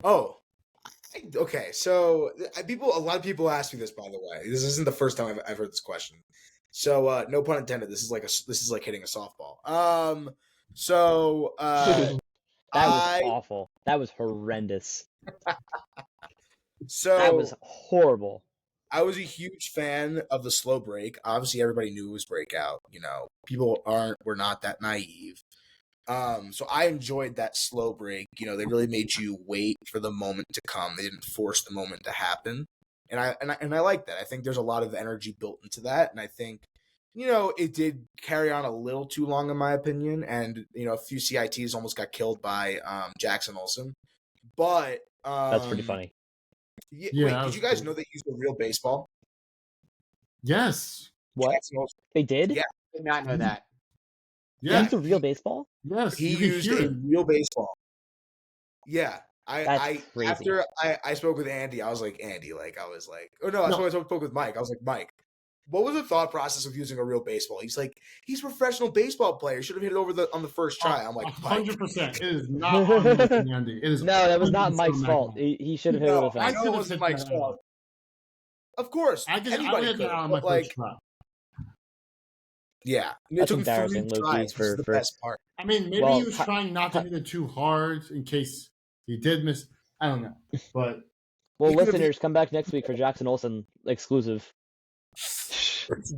Oh, okay. So a lot of people ask me this. By the way, this isn't the first time I've heard this question. So no pun intended. This is like hitting a softball. So that was awful. That was horrendous. So that was horrible. I was a huge fan of the slow break. Obviously, everybody knew it was breakout. You know, people were not that naive. So I enjoyed that slow break. You know, they really made you wait for the moment to come. They didn't force the moment to happen, and I like that. I think there's a lot of energy built into that, and I think, you know, it did carry on a little too long in my opinion, and you know, a few CITs almost got killed by Jackson Olsen, but that's pretty funny. Yeah, wait, did you guys know they used a real baseball? Yes. What? They did? Yeah, I did not know that. Yeah, used a real baseball? Yes, he used a real baseball. Yeah, crazy. After I spoke with Andy, I was like, I spoke with Mike. I was like, Mike, what was the thought process of using a real baseball? He's like, he's a professional baseball player. Should have hit it over on the first try. I'm like, 100%. It is not on Mike and Andy. It is no, that was not Mike's fault. He should have hit it with a I know it wasn't Mike's fault. Of course, anybody could. But like, yeah, that's embarrassing. Low-key for the best part. I mean, maybe he was trying not to hit it too hard in case he did miss. I don't know, but listeners, come back next week for Jackson Olsen exclusive.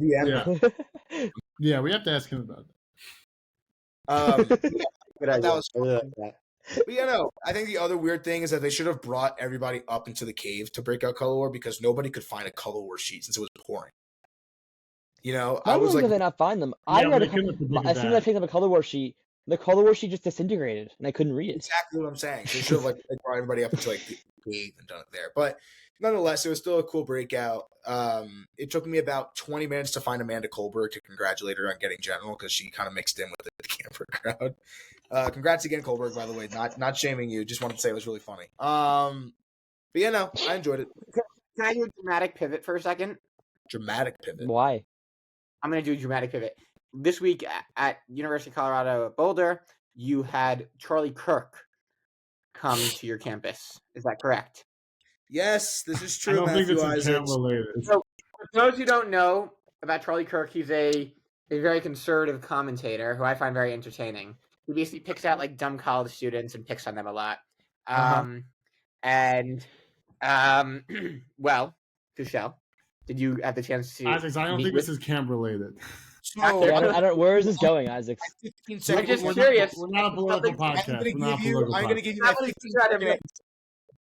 Yeah, yeah, we have to ask him about that. That was fun. But yeah, no, I think the other weird thing is that they should have brought everybody up into the cave to break out Color War because nobody could find a Color War sheet since it was pouring. You know, I was like, did they not find them? As soon as I picked up a Color War sheet, the Color War sheet just disintegrated, and I couldn't read it. Exactly what I'm saying. So they should have like brought everybody up into like the cave and done it there. But nonetheless, it was still a cool breakout. It took me about 20 minutes to find Amanda Kohlberg to congratulate her on getting general because she kind of mixed in with the camper crowd. Congrats again, Kohlberg, by the way. Not shaming you. Just wanted to say it was really funny. But yeah, no, I enjoyed it. Can I do a dramatic pivot for a second? Dramatic pivot? Why? I'm going to do a dramatic pivot. This week at University of Colorado Boulder, you had Charlie Kirk come to your campus. Is that correct? Yes, this is true. I don't think it's related. So, for those who don't know about Charlie Kirk, he's a very conservative commentator who I find very entertaining. He basically picks out like dumb college students and picks on them a lot. Well, Kushel, did you have the chance to? Isaac, I don't think this is camp related. So, I don't. Where is this going, Isaac? I'm just curious. We're not a political podcast. I'm going to give you my 15 seconds.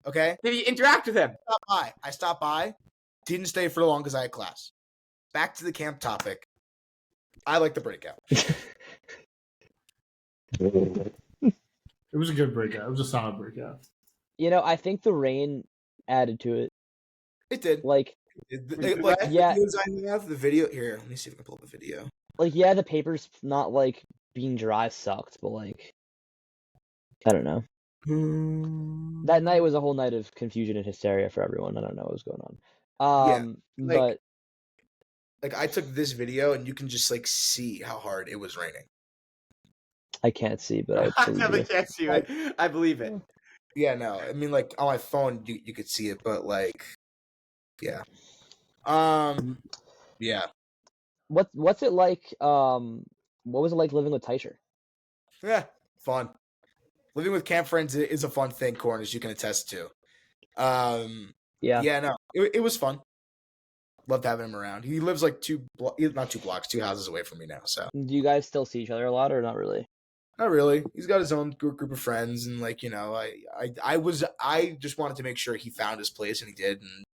Okay? Did you interact with him? I stopped by. Didn't stay for long because I had class. Back to the camp topic. I like the breakout. It was a good breakout. It was a solid breakout. You know, I think the rain added to it. It did. Yeah. The video here. Let me see if I can pull up the video. Like, yeah, the paper's not like being dry sucked, but like, I don't know. That night was a whole night of confusion and hysteria for everyone. I don't know what was going on. But like I took this video and you can just like see how hard it was raining. I can't see, but I definitely can't see it. I believe it. Yeah, no. I mean, like on my phone, you could see it, but like, yeah. Yeah. What's it like? What was it like living with Teicher? Yeah, fun. Living with camp friends is a fun thing, Corn, as you can attest to. Yeah. No, it was fun. Loved having him around. He lives like not 2 blocks, 2 houses away from me now. So Do you guys still see each other a lot, or not really? not really. He's got his own group of friends, and like I just wanted to make sure he found his place, and he did, and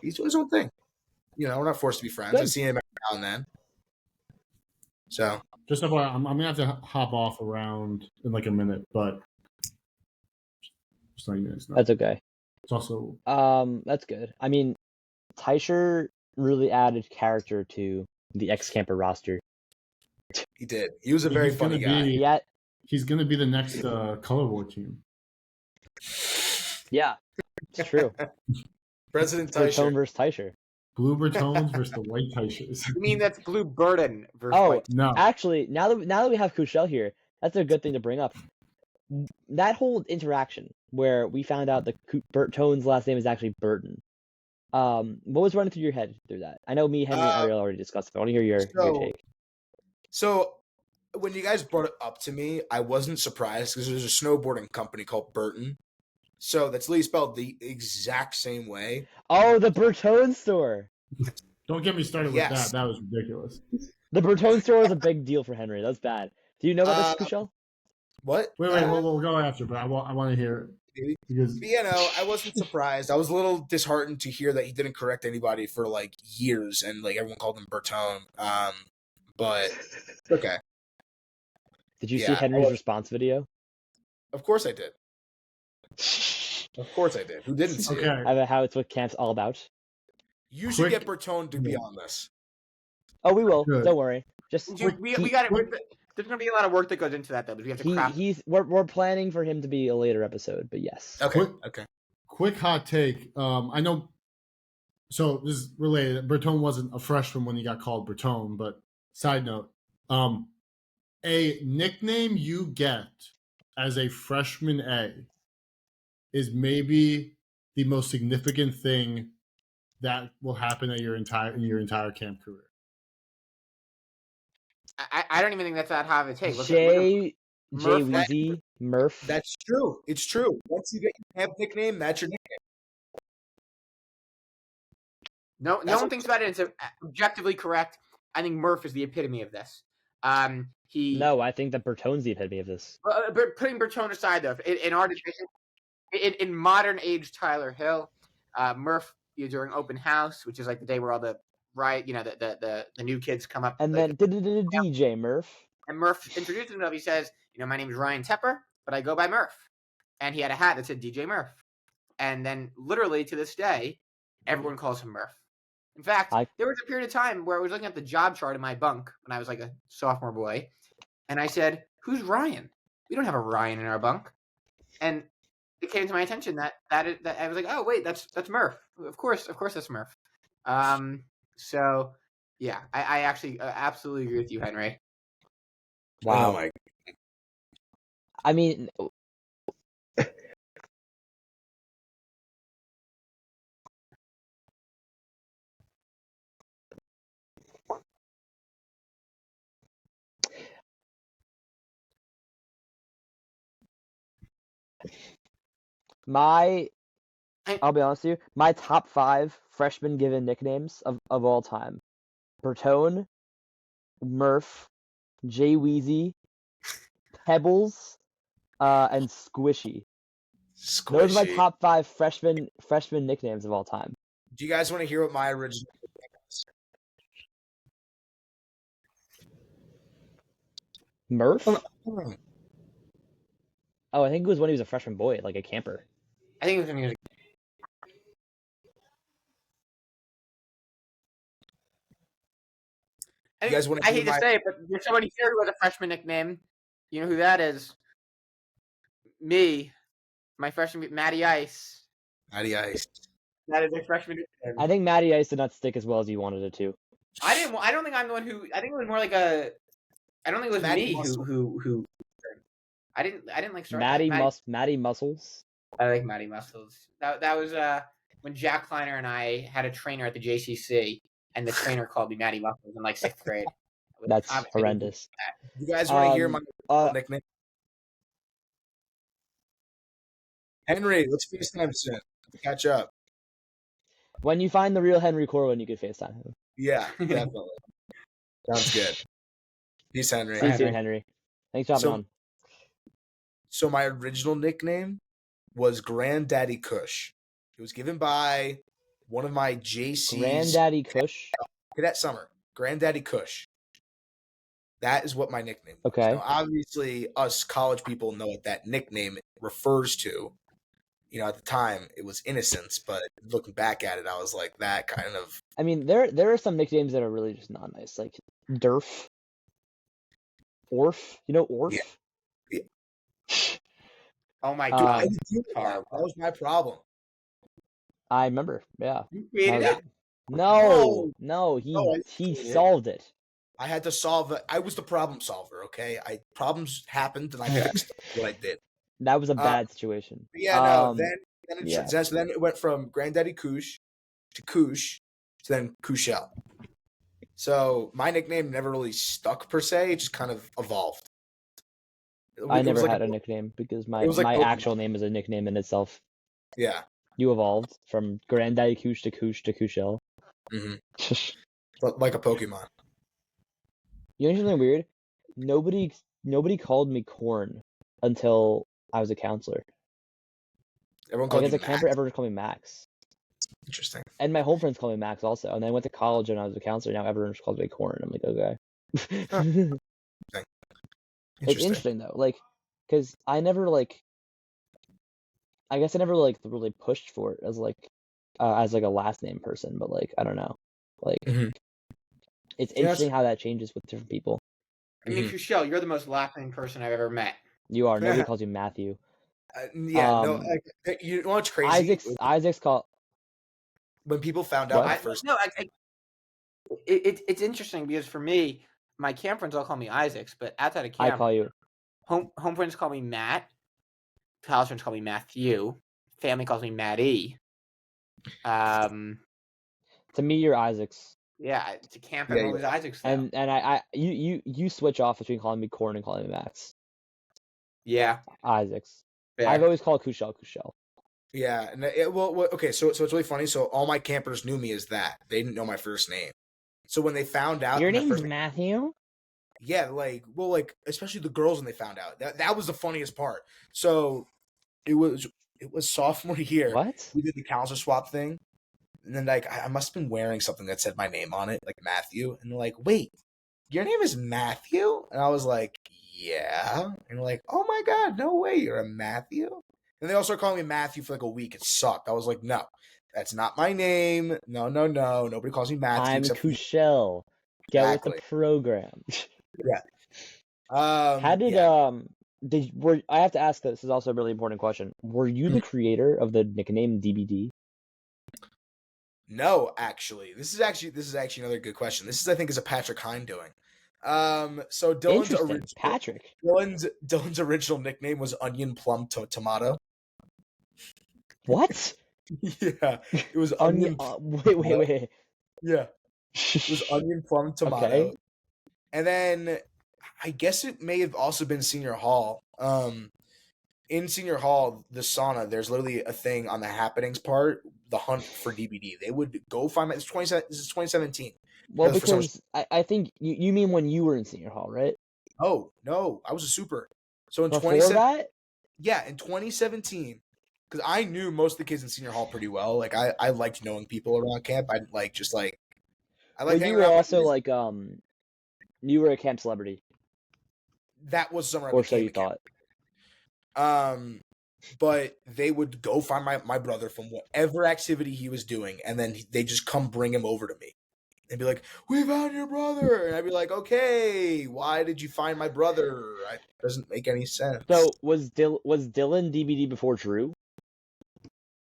he's doing his own thing. We're not forced to be friends. Good. I see him every now and then. So just FYI, I'm gonna have to hop off around in like a minute, but just letting you guys know. That's okay. It's also that's good. I mean, Teicher really added character to the ex-camper roster. he did. He was a very funny guy. He's gonna be the next color war team. Yeah, it's true. President Bertone Teicher. versus Teicher. Blue Bertones versus the white Teichers. You mean that's Blue Burden versus White? No. Actually, now that we have Kushel here, that's a good thing to bring up. That whole interaction where we found out that Bertone's last name is actually Burton. What was running through your head through that? I know me, Henry, and Ariel already discussed it. But I want to hear your take. So when you guys brought it up to me, I wasn't surprised because there's a snowboarding company called Burton. So that's literally spelled the exact same way. Oh, the Bertone store. Don't get me started with that. That was ridiculous. The Bertone store was a big deal for Henry. That's bad. Do you know about this, Kushel? What? Wait, we'll go after, but I want to hear it. Because I wasn't surprised. I was a little disheartened to hear that he didn't correct anybody for like years, and like everyone called him Bertone. But okay. Did you see Henry's response video? Of course I did. Of course I did. Who didn't see it? About how it's what camp's all about. You should get Bertone to be on this. Oh, we will. Good. Don't worry. Just we got it. There's gonna be a lot of work that goes into that, though. Because we have to craft. We're planning for him to be a later episode, but yes. Okay. Quick hot take. I know. So this is related. Bertone wasn't a freshman when he got called Bertone, but side note, a nickname you get as a freshman A is maybe the most significant thing that will happen in your entire camp career. I don't even think that's that high of a take. Jay Weezy, Murph. That's true. It's true. Once you get your camp nickname, that's your nickname. No one thinks about it. It's objectively correct. I think Murph is the epitome of this. No, I think that Bertone's the epitome of this. But putting Bertone aside, though, in our division, in modern age Tyler Hill, Murph during open house, which is like the day where all the the new kids come up, and then DJ Murph. And Murph introduced himself. He says, my name is Ryan Tepper, but I go by Murph. And he had a hat that said DJ Murph. And then literally to this day, everyone calls him Murph. In fact, there was a period of time where I was looking at the job chart in my bunk when I was like a sophomore boy. And I said, who's Ryan? We don't have a Ryan in our bunk. And it came to my attention that I was like, oh, wait, that's Murph. Of course that's Murph. So, yeah, I actually absolutely agree with you, Henry. Wow. Oh my. I mean, I'll be honest with you, my top 5 freshmen given nicknames of all time: Bertone, Murph, Jay Weezy, Pebbles, and Squishy. Those are my top 5 freshman nicknames of all time. Do you guys want to hear what my original nickname was? Murph? Oh, I think it was when he was a freshman boy, like a camper. I think it was when he was. I hate to say it, but there's somebody here who has a freshman nickname. You know who that is? Me. My freshman, Matty Ice. Matty Ice. That is a freshman nickname. I think Matty Ice did not stick as well as you wanted it to. I don't think I'm the one who. I think it was more like a. I don't think it was Matty me who. I didn't like start. Matty Muscles. I like Matty Muscles. That was when Jack Kleiner and I had a trainer at the JCC, and the trainer called me Matty Muffins in like 6th grade. That's horrendous. You guys want to hear my nickname? Henry, let's FaceTime soon. Catch up. When you find the real Henry Corwin, you can FaceTime him. Yeah, definitely. Sounds good. Peace, Henry. See you soon, Henry. Thanks for hopping on. So my original nickname was Granddaddy Kush. It was given by one of my JC's. Granddaddy Kush? Cadet Summer. Granddaddy Kush. That is what my nickname was. Okay. Now, obviously, us college people know what that nickname refers to. You know, at the time, it was innocence, but looking back at it, I was like, that kind of... I mean, there are some nicknames that are really just not nice, like Durf. Orf. You know Orf? Yeah. Oh my god. That was my problem. I remember, yeah. You created it? No, he solved it. I had to solve it. I was the problem solver, okay? Problems happened, and I fixed what I did. That was a bad situation. Yeah, then it went from Granddaddy Kush to Kush to then Kushel. So my nickname never really stuck per se; it just kind of evolved. I never had a nickname because my actual name is a nickname in itself. Yeah, you evolved from Granddaddy Kush to Kushel. Mm-hmm. Like a Pokemon. You know something weird? Nobody called me Corn until I was a counselor. Everyone called you as a camper, everyone called me Max. Interesting. And my home friends called me Max also. And then I went to college and I was a counselor. Now everyone just calls me Corn. I'm like, okay. It's interesting though, like, because I never I guess I never really pushed for it as a last name person, but like I don't know, like it's interesting how that changes with different people. I mean, Kushel, you're the most last name person I've ever met. You are. Nobody calls you Matthew. You know what's crazy? Isaac's called. When people found out my first. It's interesting because for me, my camp friends all call me Isaacs, but outside of camp, I call you. Home friends call me Matt. College friends call me Matthew. Family calls me Matty. To me, you're Isaacs. Yeah, to camp, I'm always Isaacs. Though. And you switch off between calling me Corn and calling me Max. Yeah, Isaacs. Yeah. I've always called Kushel. Yeah, and okay. So it's really funny. So all my campers knew me as that. They didn't know my first name. So when they found out, your name's Matthew. Yeah, especially the girls when they found out. That was the funniest part. So it was sophomore year. What? We did the counselor swap thing, and then I must have been wearing something that said my name on it, like Matthew. And they're like, "Wait, your name is Matthew?" And I was like, "Yeah." And they're like, "Oh my god, no way, you're a Matthew." And they all started calling me Matthew for like a week. It sucked. I was like, "No, that's not my name. No. Nobody calls me Matthew." I'm Kushel. Get with the program. Yeah. How did I have to ask this is also a really important question. Were you the creator of the nickname DBD? No, actually. This is actually another good question. This I think is a Patrick Hine doing. So Dylan's original nickname was Onion Plum Tomato. What? Yeah, it was onion. Wait. Yeah, it was Onion Plum Tomato. Okay. And then I guess it may have also been Senior Hall. In Senior Hall, the sauna, there's literally a thing on the happenings part, the hunt for DBD. They would go find it. This is 2017. Well, because I think you mean when you were in Senior Hall, right? Oh, no. I was a super. So in 2017. Yeah, in 2017. Because I knew most of the kids in Senior Hall pretty well. Like, I liked knowing people around camp. I didn't I like you were also you were a camp celebrity. That was summer. Or so you thought. But they would go find my brother from whatever activity he was doing, and then they just come bring him over to me. They'd be like, "We found your brother," and I'd be like, "Okay, why did you find my brother? It doesn't make any sense." So was Dylan DBD before Drew?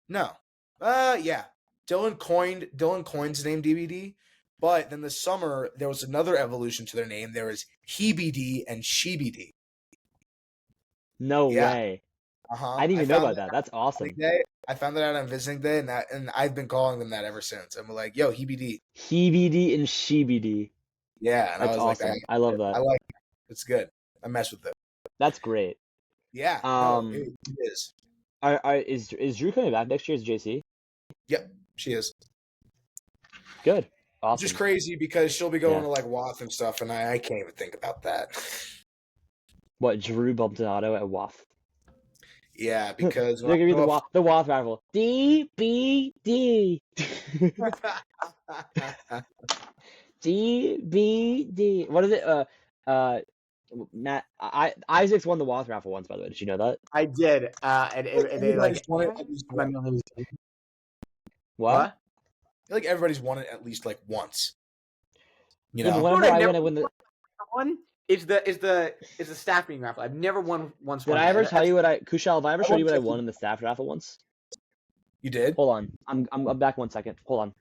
No. Yeah. Dylan coined his name DBD, but then this summer there was another evolution to their name. There was HeBD and SheBD. No way. Uh-huh. I didn't even know about that. That's awesome. I found that out on visiting day, and I've been calling them that ever since. I'm like, yo, HBD. HBD and SheBD. Yeah, and That's I was awesome. like, I love that. I like it. It's good. I mess with it. That's great. Yeah, no, it is. Is Drew coming back next year as JC? Yep, she is. Good. Awesome. Which is crazy because she'll be going to like WAF and stuff, and I can't even think about that. What, Drew bumped an auto at WAF? Yeah, because they're gonna be the WAF rival. DBD. DBD. What is it? Matt, Isaac's won the WAF raffle once, by the way. Did you know that? I did. And they like won it at least once. What? I feel like everybody's won it at least like once. You know, whenever I win the one is the staff meeting raffle. I've never won once. Did I ever tell you what Kushel? Have I ever showed you what I won in the staff raffle once? You did? Hold on. I'm back 1 second. Hold on.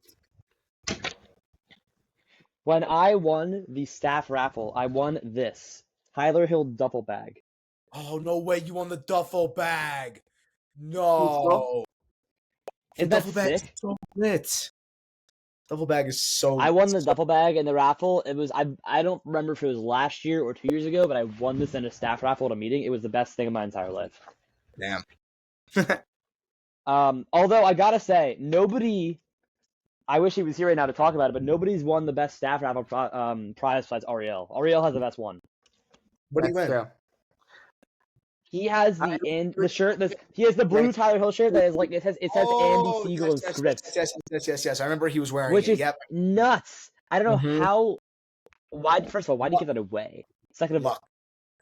When I won the staff raffle, I won this Tyler Hill duffel bag. Oh, no way. You won the duffel bag. No. Isn't that sick? So lit. Duffel bag is so I won the duffel bag in the raffle. It was I don't remember if it was last year or 2 years ago, but I won this in a staff raffle at a meeting. It was the best thing of my entire life. Damn. Although I gotta say, nobody. I wish he was here right now to talk about it, but nobody's won the best staff raffle prize besides Ariel. Ariel has the best one. What do you win? True. He has the shirt. He has the blue Tyler Hill shirt that is like it says Andy Siegel in script. Yes. I remember he was wearing which it. Is yep. nuts. I don't know how. Why? First of all, why did you give that away? Second of all,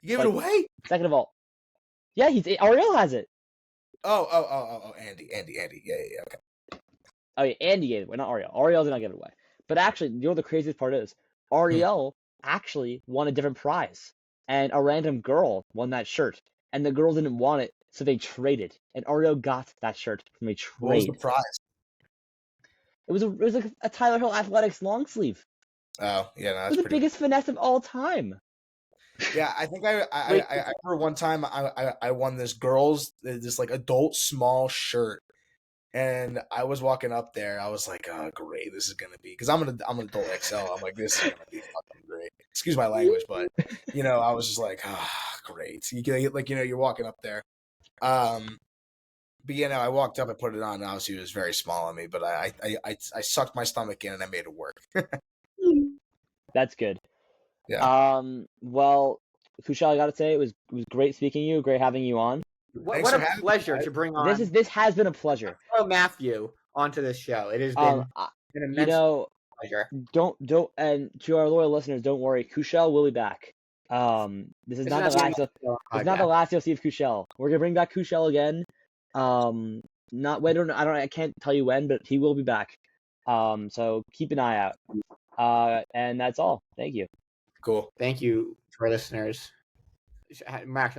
you gave it away. Second of all, yeah, Ariel has it. Oh, Andy. Yeah, okay. Oh yeah, Andy gave it away, not Ariel. Ariel did not give it away. But actually, you know what the craziest part is? Ariel actually won a different prize, and a random girl won that shirt, and the girl didn't want it, so they traded, and Ariel got that shirt from a trade. What was the prize? It was like a Tyler Hill Athletics long sleeve. Oh yeah, no, that's it was the biggest finesse of all time. Yeah, I think I remember one time I won this like adult small shirt, and I was walking up there. I was like, oh great, this is gonna be because I'm an adult XL. I'm like, this is gonna be fucking great. Excuse my language, but I was just like, great. You're walking up there. But I walked up and put it on, and obviously it was very small on me, but I sucked my stomach in and I made it work. That's good. Yeah. Well, Kushel, I gotta say it was great speaking to you, great having you on. What a pleasure to bring on. This has been a pleasure. Matthew onto this show. It has been an immense pleasure. Don't and to our loyal listeners, don't worry, Kushel will be back. This is not the last. It's not the last you'll see of Kushel. We're gonna bring back Kushel again. I can't tell you when, but he will be back. So keep an eye out. And that's all. Thank you. Cool. Thank you to our listeners. Max,